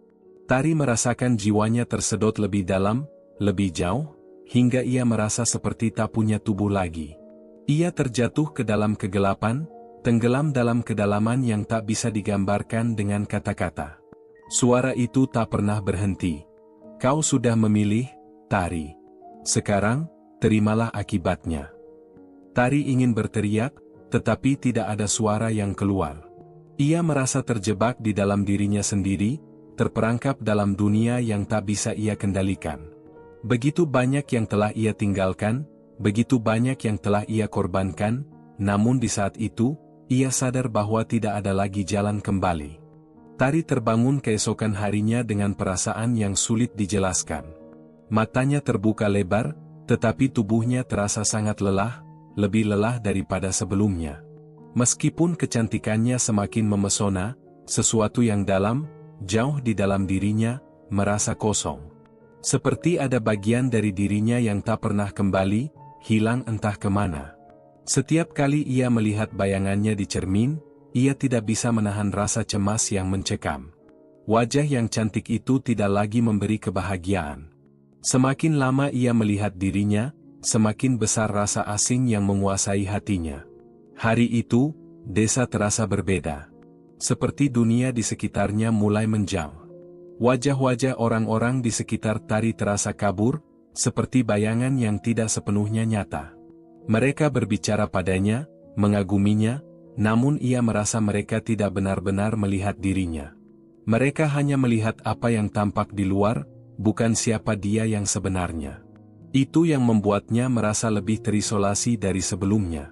Tari merasakan jiwanya tersedot lebih dalam, lebih jauh, hingga ia merasa seperti tak punya tubuh lagi. Ia terjatuh ke dalam kegelapan, tenggelam dalam kedalaman yang tak bisa digambarkan dengan kata-kata. Suara itu tak pernah berhenti. Kau sudah memilih, Tari. Sekarang, terimalah akibatnya. Tari ingin berteriak, tetapi tidak ada suara yang keluar. Ia merasa terjebak di dalam dirinya sendiri, terperangkap dalam dunia yang tak bisa ia kendalikan. Begitu banyak yang telah ia tinggalkan, begitu banyak yang telah ia korbankan, namun di saat itu, ia sadar bahwa tidak ada lagi jalan kembali. Tari terbangun keesokan harinya dengan perasaan yang sulit dijelaskan. Matanya terbuka lebar, tetapi tubuhnya terasa sangat lelah, lebih lelah daripada sebelumnya. Meskipun kecantikannya semakin memesona, sesuatu yang dalam, jauh di dalam dirinya, merasa kosong. Seperti ada bagian dari dirinya yang tak pernah kembali, hilang entah kemana. Setiap kali ia melihat bayangannya di cermin, ia tidak bisa menahan rasa cemas yang mencekam. Wajah yang cantik itu tidak lagi memberi kebahagiaan. Semakin lama ia melihat dirinya, semakin besar rasa asing yang menguasai hatinya. Hari itu, desa terasa berbeda. Seperti dunia di sekitarnya mulai menjauh. Wajah-wajah orang-orang di sekitar Tari terasa kabur, seperti bayangan yang tidak sepenuhnya nyata. Mereka berbicara padanya, mengaguminya, namun ia merasa mereka tidak benar-benar melihat dirinya. Mereka hanya melihat apa yang tampak di luar, bukan siapa dia yang sebenarnya. Itu yang membuatnya merasa lebih terisolasi dari sebelumnya.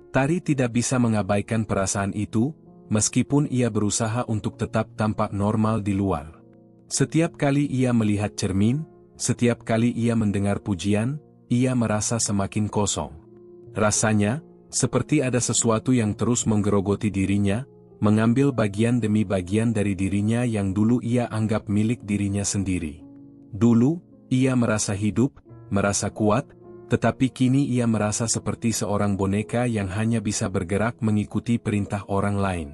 Tari tidak bisa mengabaikan perasaan itu, meskipun ia berusaha untuk tetap tampak normal di luar. Setiap kali ia melihat cermin, setiap kali ia mendengar pujian, ia merasa semakin kosong. Rasanya, seperti ada sesuatu yang terus menggerogoti dirinya, mengambil bagian demi bagian dari dirinya yang dulu ia anggap milik dirinya sendiri. Dulu, ia merasa hidup, merasa kuat, tetapi kini ia merasa seperti seorang boneka yang hanya bisa bergerak mengikuti perintah orang lain.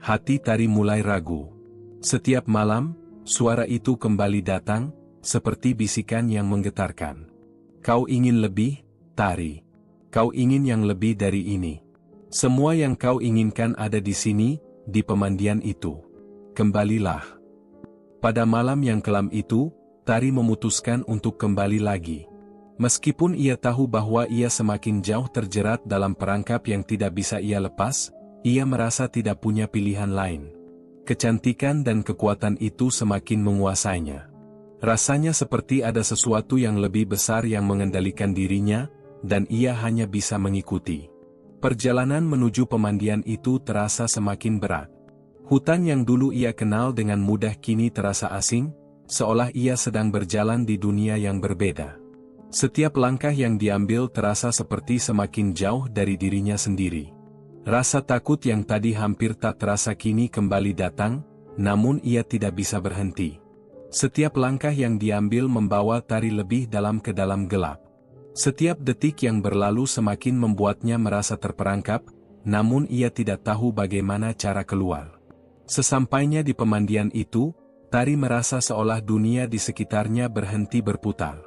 Hati Tari mulai ragu. Setiap malam, suara itu kembali datang, seperti bisikan yang menggetarkan. Kau ingin lebih, Tari. Kau ingin yang lebih dari ini. Semua yang kau inginkan ada di sini, di pemandian itu. Kembalilah. Pada malam yang kelam itu, Tari memutuskan untuk kembali lagi. Meskipun ia tahu bahwa ia semakin jauh terjerat dalam perangkap yang tidak bisa ia lepas, ia merasa tidak punya pilihan lain. Kecantikan dan kekuatan itu semakin menguasainya. Rasanya seperti ada sesuatu yang lebih besar yang mengendalikan dirinya, dan ia hanya bisa mengikuti. Perjalanan menuju pemandian itu terasa semakin berat. Hutan yang dulu ia kenal dengan mudah kini terasa asing, seolah ia sedang berjalan di dunia yang berbeda. Setiap langkah yang diambil terasa seperti semakin jauh dari dirinya sendiri. Rasa takut yang tadi hampir tak terasa kini kembali datang, namun ia tidak bisa berhenti. Setiap langkah yang diambil membawa Tari lebih dalam ke dalam gelap. Setiap detik yang berlalu semakin membuatnya merasa terperangkap, namun ia tidak tahu bagaimana cara keluar. Sesampainya di pemandian itu, Tari merasa seolah dunia di sekitarnya berhenti berputar.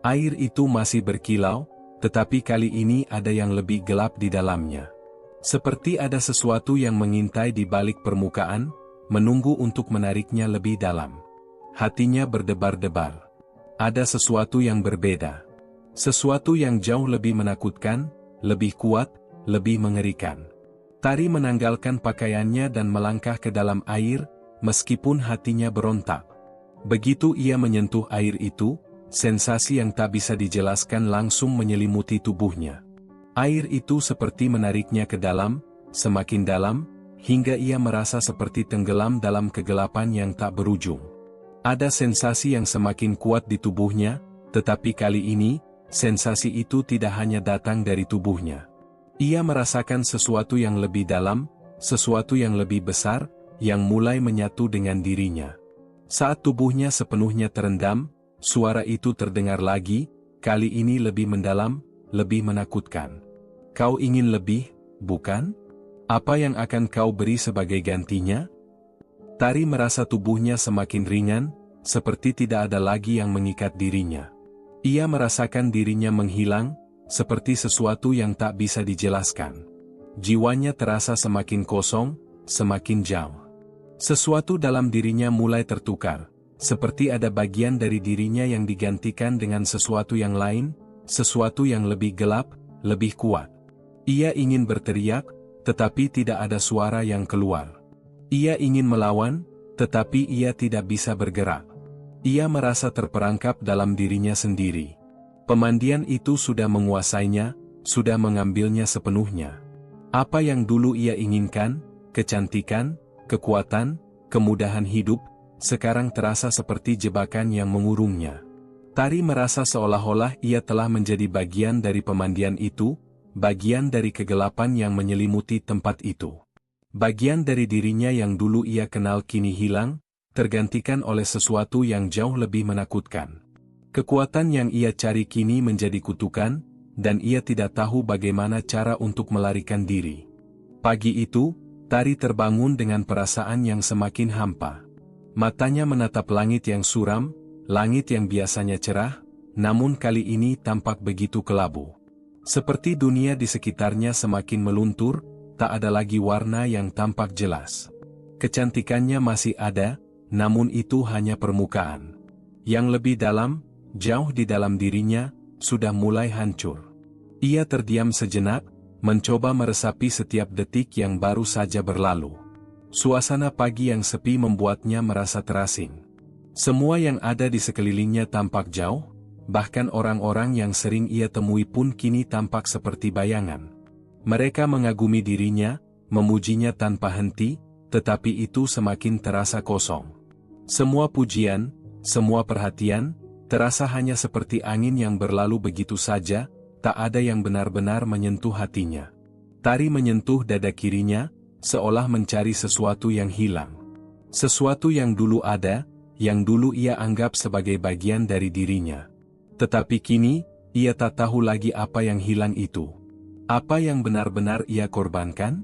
Air itu masih berkilau, tetapi kali ini ada yang lebih gelap di dalamnya. Seperti ada sesuatu yang mengintai di balik permukaan, menunggu untuk menariknya lebih dalam. Hatinya berdebar-debar. Ada sesuatu yang berbeda. Sesuatu yang jauh lebih menakutkan, lebih kuat, lebih mengerikan. Tari menanggalkan pakaiannya dan melangkah ke dalam air, meskipun hatinya berontak. Begitu ia menyentuh air itu, sensasi yang tak bisa dijelaskan langsung menyelimuti tubuhnya. Air itu seperti menariknya ke dalam, semakin dalam, hingga ia merasa seperti tenggelam dalam kegelapan yang tak berujung. Ada sensasi yang semakin kuat di tubuhnya, tetapi kali ini, sensasi itu tidak hanya datang dari tubuhnya. Ia merasakan sesuatu yang lebih dalam, sesuatu yang lebih besar, yang mulai menyatu dengan dirinya. Saat tubuhnya sepenuhnya terendam, suara itu terdengar lagi, kali ini lebih mendalam, lebih menakutkan. Kau ingin lebih, bukan? Apa yang akan kau beri sebagai gantinya? Tari merasa tubuhnya semakin ringan, seperti tidak ada lagi yang mengikat dirinya. Ia merasakan dirinya menghilang, seperti sesuatu yang tak bisa dijelaskan. Jiwanya terasa semakin kosong, semakin jauh. Sesuatu dalam dirinya mulai tertukar, seperti ada bagian dari dirinya yang digantikan dengan sesuatu yang lain, sesuatu yang lebih gelap, lebih kuat. Ia ingin berteriak, tetapi tidak ada suara yang keluar. Ia ingin melawan, tetapi ia tidak bisa bergerak. Ia merasa terperangkap dalam dirinya sendiri. Pemandian itu sudah menguasainya, sudah mengambilnya sepenuhnya. Apa yang dulu ia inginkan, kecantikan, kekuatan, kemudahan hidup, sekarang terasa seperti jebakan yang mengurungnya. Tari merasa seolah-olah ia telah menjadi bagian dari pemandian itu, bagian dari kegelapan yang menyelimuti tempat itu. Bagian dari dirinya yang dulu ia kenal kini hilang, tergantikan oleh sesuatu yang jauh lebih menakutkan. Kekuatan yang ia cari kini menjadi kutukan, dan ia tidak tahu bagaimana cara untuk melarikan diri. Pagi itu, Tari terbangun dengan perasaan yang semakin hampa. Matanya menatap langit yang suram, langit yang biasanya cerah, namun kali ini tampak begitu kelabu. Seperti dunia di sekitarnya semakin meluntur, tak ada lagi warna yang tampak jelas. Kecantikannya masih ada, namun itu hanya permukaan. Yang lebih dalam, jauh di dalam dirinya, sudah mulai hancur. Ia terdiam sejenak, mencoba meresapi setiap detik yang baru saja berlalu. Suasana pagi yang sepi membuatnya merasa terasing. Semua yang ada di sekelilingnya tampak jauh, bahkan orang-orang yang sering ia temui pun kini tampak seperti bayangan. Mereka mengagumi dirinya, memujinya tanpa henti, tetapi itu semakin terasa kosong. Semua pujian, semua perhatian, terasa hanya seperti angin yang berlalu begitu saja, tak ada yang benar-benar menyentuh hatinya. Tari menyentuh dada kirinya, seolah mencari sesuatu yang hilang. Sesuatu yang dulu ada, yang dulu ia anggap sebagai bagian dari dirinya. Tetapi kini, ia tak tahu lagi apa yang hilang itu. Apa yang benar-benar ia korbankan?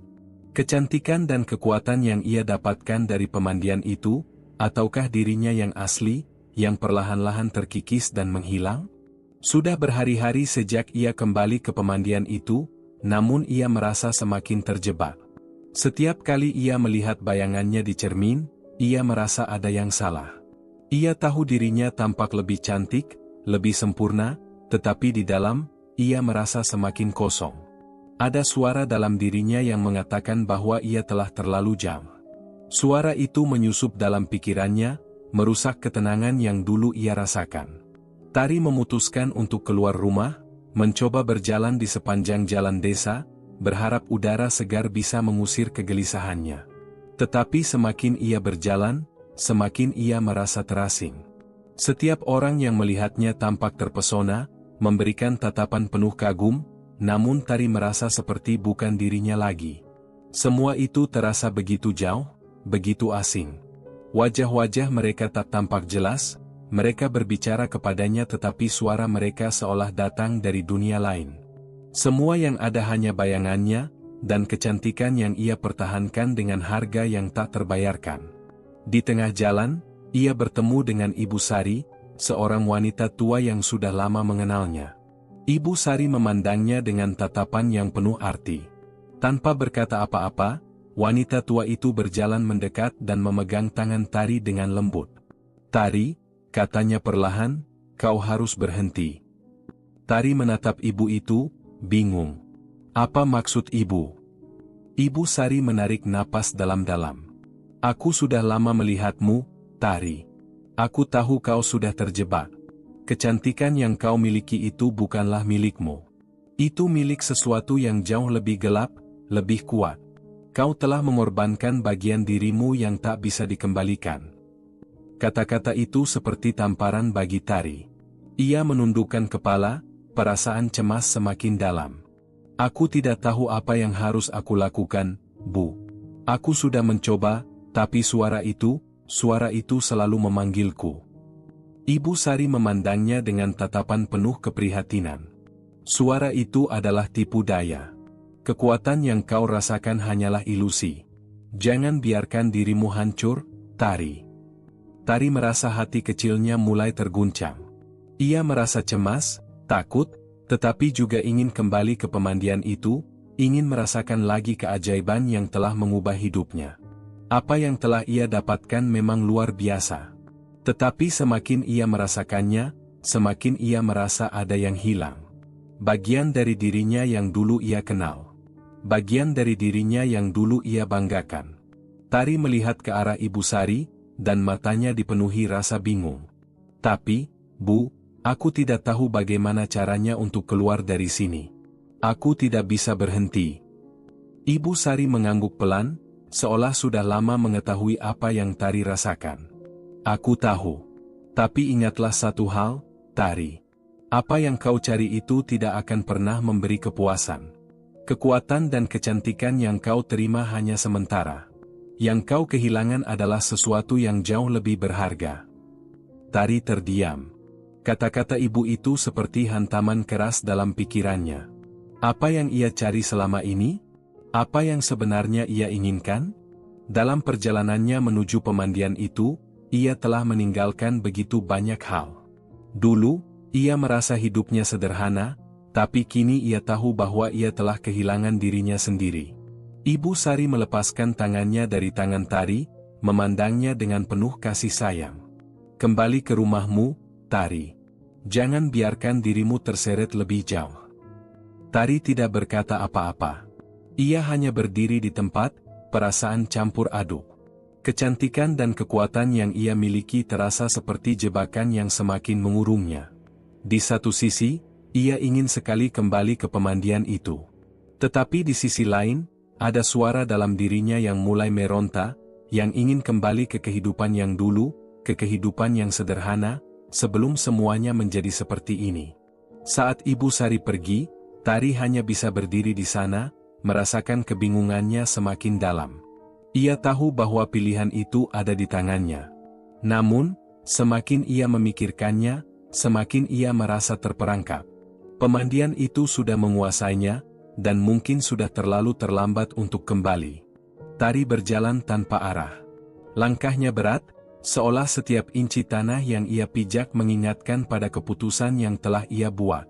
Kecantikan dan kekuatan yang ia dapatkan dari pemandian itu, ataukah dirinya yang asli, yang perlahan-lahan terkikis dan menghilang? Sudah berhari-hari sejak ia kembali ke pemandian itu, namun ia merasa semakin terjebak. Setiap kali ia melihat bayangannya di cermin, ia merasa ada yang salah. Ia tahu dirinya tampak lebih cantik, lebih sempurna, tetapi di dalam, ia merasa semakin kosong. Ada suara dalam dirinya yang mengatakan bahwa ia telah terlalu jam. Suara itu menyusup dalam pikirannya, merusak ketenangan yang dulu ia rasakan. Tari memutuskan untuk keluar rumah, mencoba berjalan di sepanjang jalan desa, berharap udara segar bisa mengusir kegelisahannya. Tetapi semakin ia berjalan, semakin ia merasa terasing. Setiap orang yang melihatnya tampak terpesona, memberikan tatapan penuh kagum, namun Tari merasa seperti bukan dirinya lagi. Semua itu terasa begitu jauh, begitu asing. Wajah-wajah mereka tak tampak jelas, mereka berbicara kepadanya tetapi suara mereka seolah datang dari dunia lain. Semua yang ada hanya bayangannya, dan kecantikan yang ia pertahankan dengan harga yang tak terbayarkan. Di tengah jalan, ia bertemu dengan Ibu Sari, seorang wanita tua yang sudah lama mengenalnya. Ibu Sari memandangnya dengan tatapan yang penuh arti. Tanpa berkata apa-apa, wanita tua itu berjalan mendekat dan memegang tangan Tari dengan lembut. "Tari," katanya perlahan, "kau harus berhenti." Tari menatap ibu itu, bingung. Apa maksud ibu? Ibu Sari menarik napas dalam-dalam. "Aku sudah lama melihatmu, Tari. Aku tahu kau sudah terjebak. Kecantikan yang kau miliki itu bukanlah milikmu. Itu milik sesuatu yang jauh lebih gelap, lebih kuat. Kau telah mengorbankan bagian dirimu yang tak bisa dikembalikan." Kata-kata itu seperti tamparan bagi Tari. Ia menundukkan kepala, perasaan cemas semakin dalam. "Aku tidak tahu apa yang harus aku lakukan, Bu. Aku sudah mencoba, tapi suara itu selalu memanggilku." Ibu Sari memandangnya dengan tatapan penuh keprihatinan. "Suara itu adalah tipu daya. Kekuatan yang kau rasakan hanyalah ilusi. Jangan biarkan dirimu hancur, Tari." Tari merasa hati kecilnya mulai terguncang. Ia merasa cemas, takut, tetapi juga ingin kembali ke pemandian itu, ingin merasakan lagi keajaiban yang telah mengubah hidupnya. Apa yang telah ia dapatkan memang luar biasa. Tetapi semakin ia merasakannya, semakin ia merasa ada yang hilang. Bagian dari dirinya yang dulu ia kenal. Bagian dari dirinya yang dulu ia banggakan. Tari melihat ke arah Ibu Sari, dan matanya dipenuhi rasa bingung. Tapi, Bu, aku tidak tahu bagaimana caranya untuk keluar dari sini. Aku tidak bisa berhenti. Ibu Sari mengangguk pelan, seolah sudah lama mengetahui apa yang Tari rasakan. Aku tahu. Tapi ingatlah satu hal, Tari. Apa yang kau cari itu tidak akan pernah memberi kepuasan. Kekuatan dan kecantikan yang kau terima hanya sementara. Yang kau kehilangan adalah sesuatu yang jauh lebih berharga. Tari terdiam. Kata-kata ibu itu seperti hantaman keras dalam pikirannya. Apa yang ia cari selama ini? Apa yang sebenarnya ia inginkan? Dalam perjalanannya menuju pemandian itu, ia telah meninggalkan begitu banyak hal. Dulu, ia merasa hidupnya sederhana, tapi kini ia tahu bahwa ia telah kehilangan dirinya sendiri. Ibu Sari melepaskan tangannya dari tangan Tari, memandangnya dengan penuh kasih sayang. Kembali ke rumahmu, Tari. Jangan biarkan dirimu terseret lebih jauh. Tari tidak berkata apa-apa. Ia hanya berdiri di tempat, perasaan campur aduk. Kecantikan dan kekuatan yang ia miliki terasa seperti jebakan yang semakin mengurungnya. Di satu sisi, ia ingin sekali kembali ke pemandian itu. Tetapi di sisi lain, ada suara dalam dirinya yang mulai meronta, yang ingin kembali ke kehidupan yang dulu, ke kehidupan yang sederhana, sebelum semuanya menjadi seperti ini. Saat Ibu Sari pergi, Tari hanya bisa berdiri di sana, merasakan kebingungannya semakin dalam. Ia tahu bahwa pilihan itu ada di tangannya. Namun, semakin ia memikirkannya, semakin ia merasa terperangkap. Pemandian itu sudah menguasainya, dan mungkin sudah terlalu terlambat untuk kembali. Tari berjalan tanpa arah. Langkahnya berat, seolah setiap inci tanah yang ia pijak mengingatkan pada keputusan yang telah ia buat.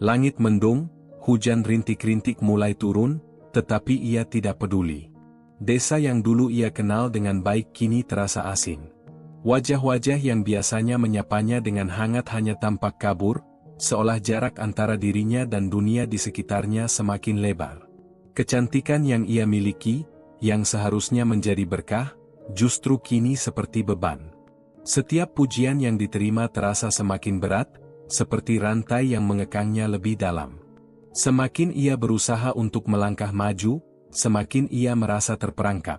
Langit mendung, hujan rintik-rintik mulai turun, tetapi ia tidak peduli. Desa yang dulu ia kenal dengan baik kini terasa asing. Wajah-wajah yang biasanya menyapanya dengan hangat hanya tampak kabur, seolah jarak antara dirinya dan dunia di sekitarnya semakin lebar. Kecantikan yang ia miliki, yang seharusnya menjadi berkah, justru kini seperti beban. Setiap pujian yang diterima terasa semakin berat, seperti rantai yang mengekangnya lebih dalam. Semakin ia berusaha untuk melangkah maju, semakin ia merasa terperangkap.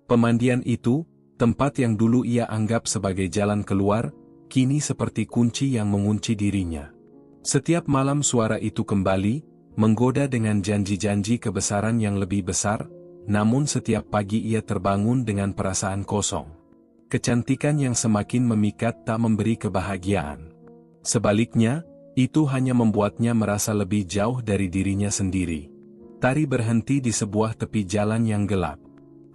Pemandian itu, tempat yang dulu ia anggap sebagai jalan keluar, kini seperti kunci yang mengunci dirinya. Setiap malam suara itu kembali, menggoda dengan janji-janji kebesaran yang lebih besar, namun setiap pagi ia terbangun dengan perasaan kosong. Kecantikan yang semakin memikat tak memberi kebahagiaan. Sebaliknya, itu hanya membuatnya merasa lebih jauh dari dirinya sendiri. Tari berhenti di sebuah tepi jalan yang gelap.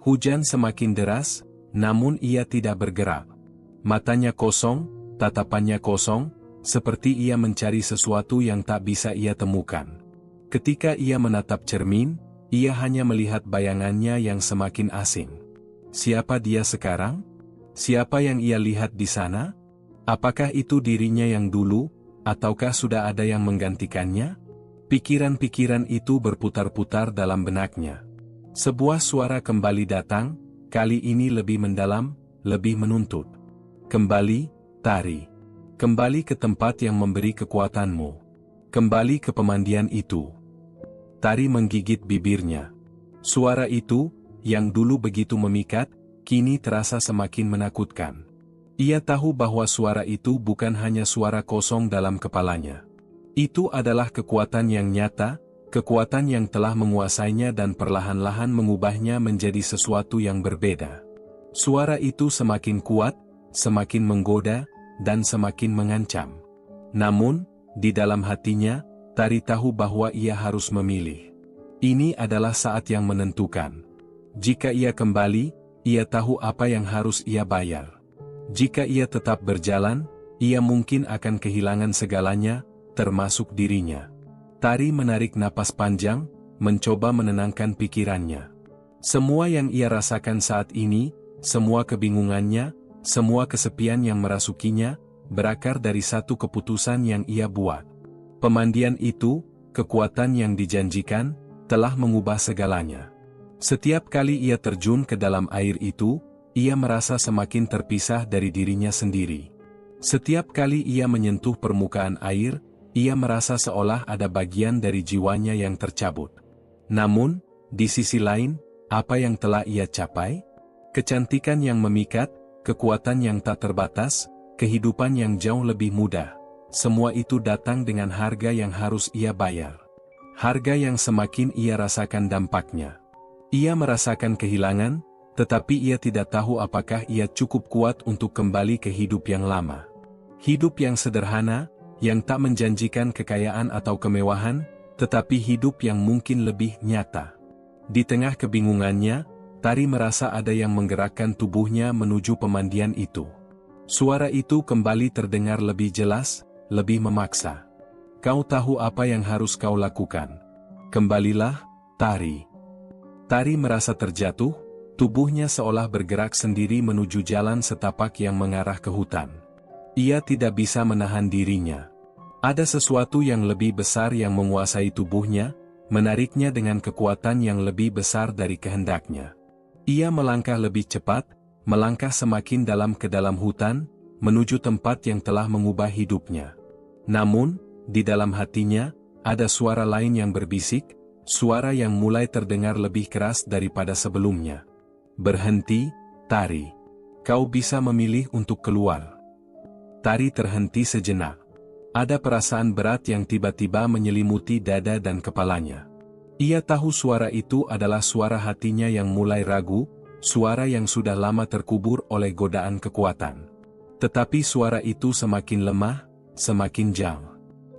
Hujan semakin deras, namun ia tidak bergerak. Matanya kosong, tatapannya kosong, seperti ia mencari sesuatu yang tak bisa ia temukan. Ketika ia menatap cermin, ia hanya melihat bayangannya yang semakin asing. Siapa dia sekarang? Siapa yang ia lihat di sana? Apakah itu dirinya yang dulu, ataukah sudah ada yang menggantikannya? Pikiran-pikiran itu berputar-putar dalam benaknya. Sebuah suara kembali datang, kali ini lebih mendalam, lebih menuntut. Kembali, Tari. Kembali ke tempat yang memberi kekuatanmu. Kembali ke pemandian itu. Tari menggigit bibirnya. Suara itu, yang dulu begitu memikat, kini terasa semakin menakutkan. Ia tahu bahwa suara itu bukan hanya suara kosong dalam kepalanya. Itu adalah kekuatan yang nyata, kekuatan yang telah menguasainya dan perlahan-lahan mengubahnya menjadi sesuatu yang berbeda. Suara itu semakin kuat, semakin menggoda, dan semakin mengancam. Namun, di dalam hatinya, Tari tahu bahwa ia harus memilih. Ini adalah saat yang menentukan. Jika ia kembali, ia tahu apa yang harus ia bayar. Jika ia tetap berjalan, ia mungkin akan kehilangan segalanya, termasuk dirinya. Tari menarik napas panjang, mencoba menenangkan pikirannya. Semua yang ia rasakan saat ini, semua kebingungannya, semua kesepian yang merasukinya, berakar dari satu keputusan yang ia buat. Pemandian itu, kekuatan yang dijanjikan, telah mengubah segalanya. Setiap kali ia terjun ke dalam air itu, ia merasa semakin terpisah dari dirinya sendiri. Setiap kali ia menyentuh permukaan air, ia merasa seolah ada bagian dari jiwanya yang tercabut. Namun, di sisi lain, apa yang telah ia capai? Kecantikan yang memikat, kekuatan yang tak terbatas, kehidupan yang jauh lebih mudah. Semua itu datang dengan harga yang harus ia bayar. Harga yang semakin ia rasakan dampaknya. Ia merasakan kehilangan, tetapi ia tidak tahu apakah ia cukup kuat untuk kembali ke hidup yang lama. Hidup yang sederhana, yang tak menjanjikan kekayaan atau kemewahan, tetapi hidup yang mungkin lebih nyata. Di tengah kebingungannya, Tari merasa ada yang menggerakkan tubuhnya menuju pemandian itu. Suara itu kembali terdengar lebih jelas, lebih memaksa. Kau tahu apa yang harus kau lakukan. Kembalilah, Tari. Tari merasa terjatuh, tubuhnya seolah bergerak sendiri menuju jalan setapak yang mengarah ke hutan. Ia tidak bisa menahan dirinya. Ada sesuatu yang lebih besar yang menguasai tubuhnya, menariknya dengan kekuatan yang lebih besar dari kehendaknya. Ia melangkah lebih cepat, melangkah semakin dalam ke dalam hutan, menuju tempat yang telah mengubah hidupnya. Namun, di dalam hatinya, ada suara lain yang berbisik, suara yang mulai terdengar lebih keras daripada sebelumnya. Berhenti, Tari. Kau bisa memilih untuk keluar. Tari terhenti sejenak. Ada perasaan berat yang tiba-tiba menyelimuti dada dan kepalanya. Ia tahu suara itu adalah suara hatinya yang mulai ragu, suara yang sudah lama terkubur oleh godaan kekuatan. Tetapi suara itu semakin lemah, semakin jauh.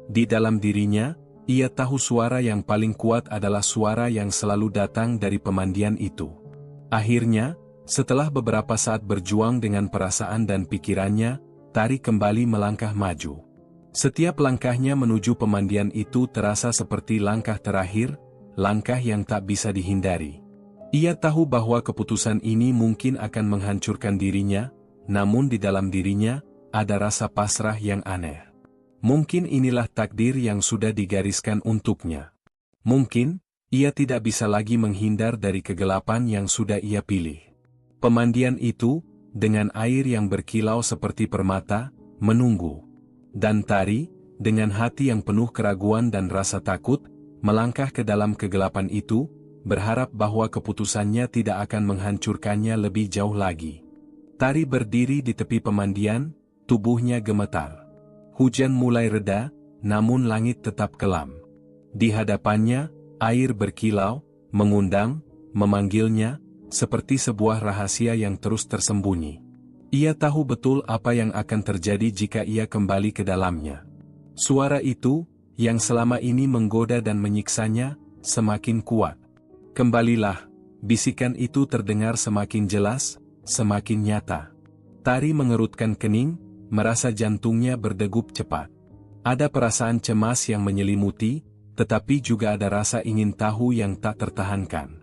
Di dalam dirinya, ia tahu suara yang paling kuat adalah suara yang selalu datang dari pemandian itu. Akhirnya, setelah beberapa saat berjuang dengan perasaan dan pikirannya, Tari kembali melangkah maju. Setiap langkahnya menuju pemandian itu terasa seperti langkah terakhir, langkah yang tak bisa dihindari. Ia tahu bahwa keputusan ini mungkin akan menghancurkan dirinya, namun di dalam dirinya, ada rasa pasrah yang aneh. Mungkin inilah takdir yang sudah digariskan untuknya. Mungkin, ia tidak bisa lagi menghindar dari kegelapan yang sudah ia pilih. Pemandian itu, dengan air yang berkilau seperti permata, menunggu. Dan Tari, dengan hati yang penuh keraguan dan rasa takut, melangkah ke dalam kegelapan itu, berharap bahwa keputusannya tidak akan menghancurkannya lebih jauh lagi. Tari berdiri di tepi pemandian, tubuhnya gemetar. Hujan mulai reda, namun langit tetap kelam. Di hadapannya, air berkilau, mengundang, memanggilnya, seperti sebuah rahasia yang terus tersembunyi. Ia tahu betul apa yang akan terjadi jika ia kembali ke dalamnya. Suara itu, yang selama ini menggoda dan menyiksanya, semakin kuat. Kembalilah, bisikan itu terdengar semakin jelas, semakin nyata. Tari mengerutkan kening, merasa jantungnya berdegup cepat. Ada perasaan cemas yang menyelimuti, tetapi juga ada rasa ingin tahu yang tak tertahankan.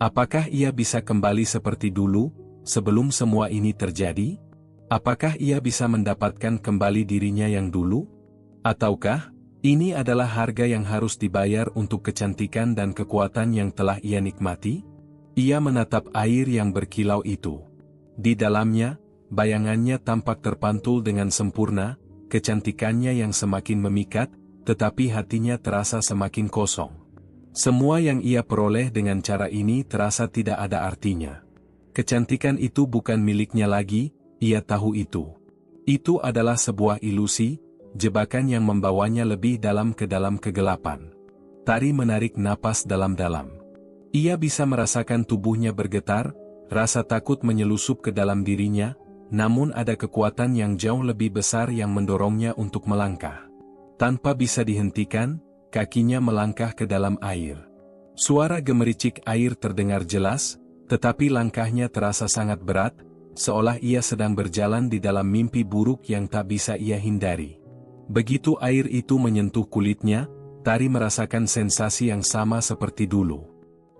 Apakah ia bisa kembali seperti dulu, sebelum semua ini terjadi? Apakah ia bisa mendapatkan kembali dirinya yang dulu? Ataukah, ini adalah harga yang harus dibayar untuk kecantikan dan kekuatan yang telah ia nikmati? Ia menatap air yang berkilau itu. Di dalamnya, bayangannya tampak terpantul dengan sempurna, kecantikannya yang semakin memikat, tetapi hatinya terasa semakin kosong. Semua yang ia peroleh dengan cara ini terasa tidak ada artinya. Kecantikan itu bukan miliknya lagi, ia tahu itu. Itu adalah sebuah ilusi, jebakan yang membawanya lebih dalam ke dalam kegelapan. Tari menarik napas dalam-dalam. Ia bisa merasakan tubuhnya bergetar, rasa takut menyelusup ke dalam dirinya, namun ada kekuatan yang jauh lebih besar yang mendorongnya untuk melangkah. Tanpa bisa dihentikan, kakinya melangkah ke dalam air. Suara gemericik air terdengar jelas, tetapi langkahnya terasa sangat berat, seolah ia sedang berjalan di dalam mimpi buruk yang tak bisa ia hindari. Begitu air itu menyentuh kulitnya, Tari merasakan sensasi yang sama seperti dulu.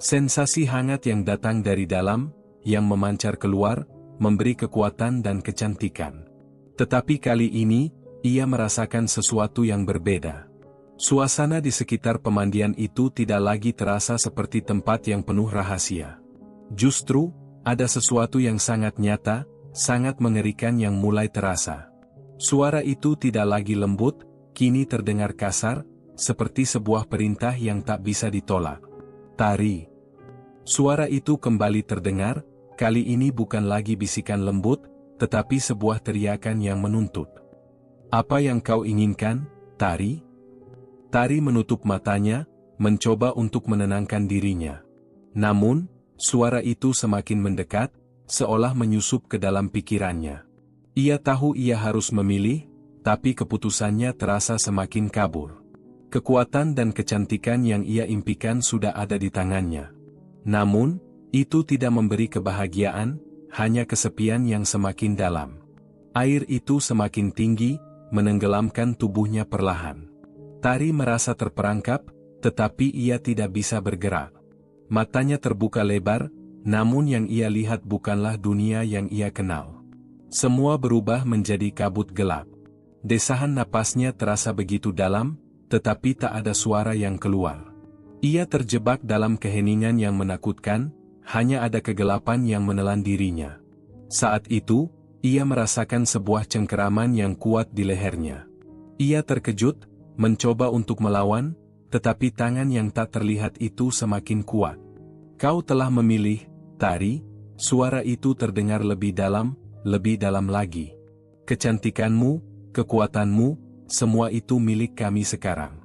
Sensasi hangat yang datang dari dalam, yang memancar keluar, memberi kekuatan dan kecantikan. Tetapi kali ini, ia merasakan sesuatu yang berbeda. Suasana di sekitar pemandian itu tidak lagi terasa seperti tempat yang penuh rahasia. Justru, ada sesuatu yang sangat nyata, sangat mengerikan yang mulai terasa. Suara itu tidak lagi lembut, kini terdengar kasar, seperti sebuah perintah yang tak bisa ditolak. Tari. Suara itu kembali terdengar, kali ini bukan lagi bisikan lembut, tetapi sebuah teriakan yang menuntut. Apa yang kau inginkan, Tari? Tari menutup matanya, mencoba untuk menenangkan dirinya. Namun, suara itu semakin mendekat, seolah menyusup ke dalam pikirannya. Ia tahu ia harus memilih, tapi keputusannya terasa semakin kabur. Kekuatan dan kecantikan yang ia impikan sudah ada di tangannya. Namun, itu tidak memberi kebahagiaan, hanya kesepian yang semakin dalam. Air itu semakin tinggi, menenggelamkan tubuhnya perlahan. Tari merasa terperangkap, tetapi ia tidak bisa bergerak. Matanya terbuka lebar, namun yang ia lihat bukanlah dunia yang ia kenal. Semua berubah menjadi kabut gelap. Desahan napasnya terasa begitu dalam, tetapi tak ada suara yang keluar. Ia terjebak dalam keheningan yang menakutkan, hanya ada kegelapan yang menelan dirinya. Saat itu, ia merasakan sebuah cengkeraman yang kuat di lehernya. Ia terkejut, mencoba untuk melawan, tetapi tangan yang tak terlihat itu semakin kuat. Kau telah memilih, Tari, suara itu terdengar lebih dalam lagi. Kecantikanmu, kekuatanmu, semua itu milik kami sekarang.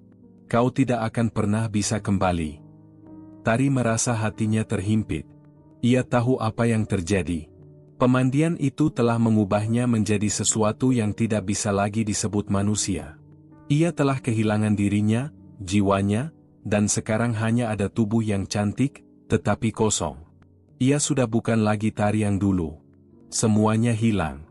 Kau tidak akan pernah bisa kembali. Tari merasa hatinya terhimpit. Ia tahu apa yang terjadi. Pemandian itu telah mengubahnya menjadi sesuatu yang tidak bisa lagi disebut manusia. Ia telah kehilangan dirinya, jiwanya, dan sekarang hanya ada tubuh yang cantik, tetapi kosong. Ia sudah bukan lagi Tari yang dulu. Semuanya hilang.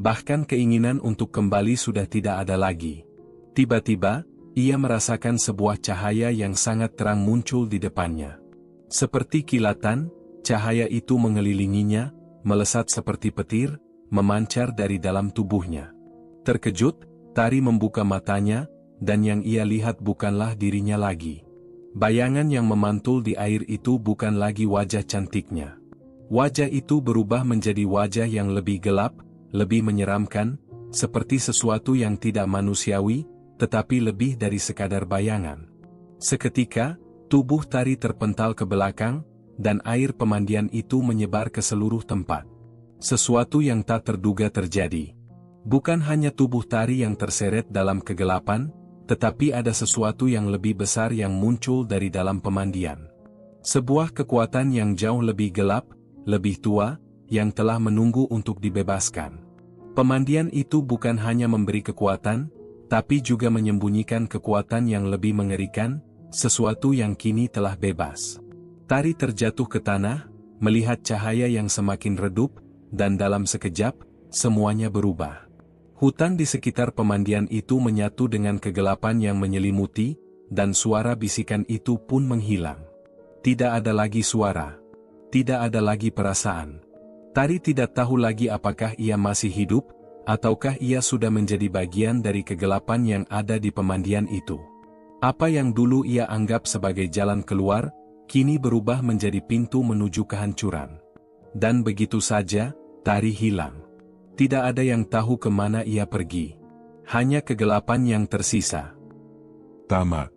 Bahkan keinginan untuk kembali sudah tidak ada lagi. Tiba-tiba, ia merasakan sebuah cahaya yang sangat terang muncul di depannya. Seperti kilatan, cahaya itu mengelilinginya, melesat seperti petir, memancar dari dalam tubuhnya. Terkejut, Tari membuka matanya, dan yang ia lihat bukanlah dirinya lagi. Bayangan yang memantul di air itu bukan lagi wajah cantiknya. Wajah itu berubah menjadi wajah yang lebih gelap, lebih menyeramkan, seperti sesuatu yang tidak manusiawi, tetapi lebih dari sekadar bayangan. Seketika, tubuh Tari terpental ke belakang, dan air pemandian itu menyebar ke seluruh tempat. Sesuatu yang tak terduga terjadi. Bukan hanya tubuh Tari yang terseret dalam kegelapan, tetapi ada sesuatu yang lebih besar yang muncul dari dalam pemandian. Sebuah kekuatan yang jauh lebih gelap, lebih tua, yang telah menunggu untuk dibebaskan. Pemandian itu bukan hanya memberi kekuatan, tapi juga menyembunyikan kekuatan yang lebih mengerikan, sesuatu yang kini telah bebas. Tari terjatuh ke tanah, melihat cahaya yang semakin redup, dan dalam sekejap, semuanya berubah. Hutan di sekitar pemandian itu menyatu dengan kegelapan yang menyelimuti, dan suara bisikan itu pun menghilang. Tidak ada lagi suara. Tidak ada lagi perasaan. Tari tidak tahu lagi apakah ia masih hidup, ataukah ia sudah menjadi bagian dari kegelapan yang ada di pemandian itu. Apa yang dulu ia anggap sebagai jalan keluar, kini berubah menjadi pintu menuju kehancuran. Dan begitu saja, Tari hilang. Tidak ada yang tahu kemana ia pergi. Hanya kegelapan yang tersisa. Tamat.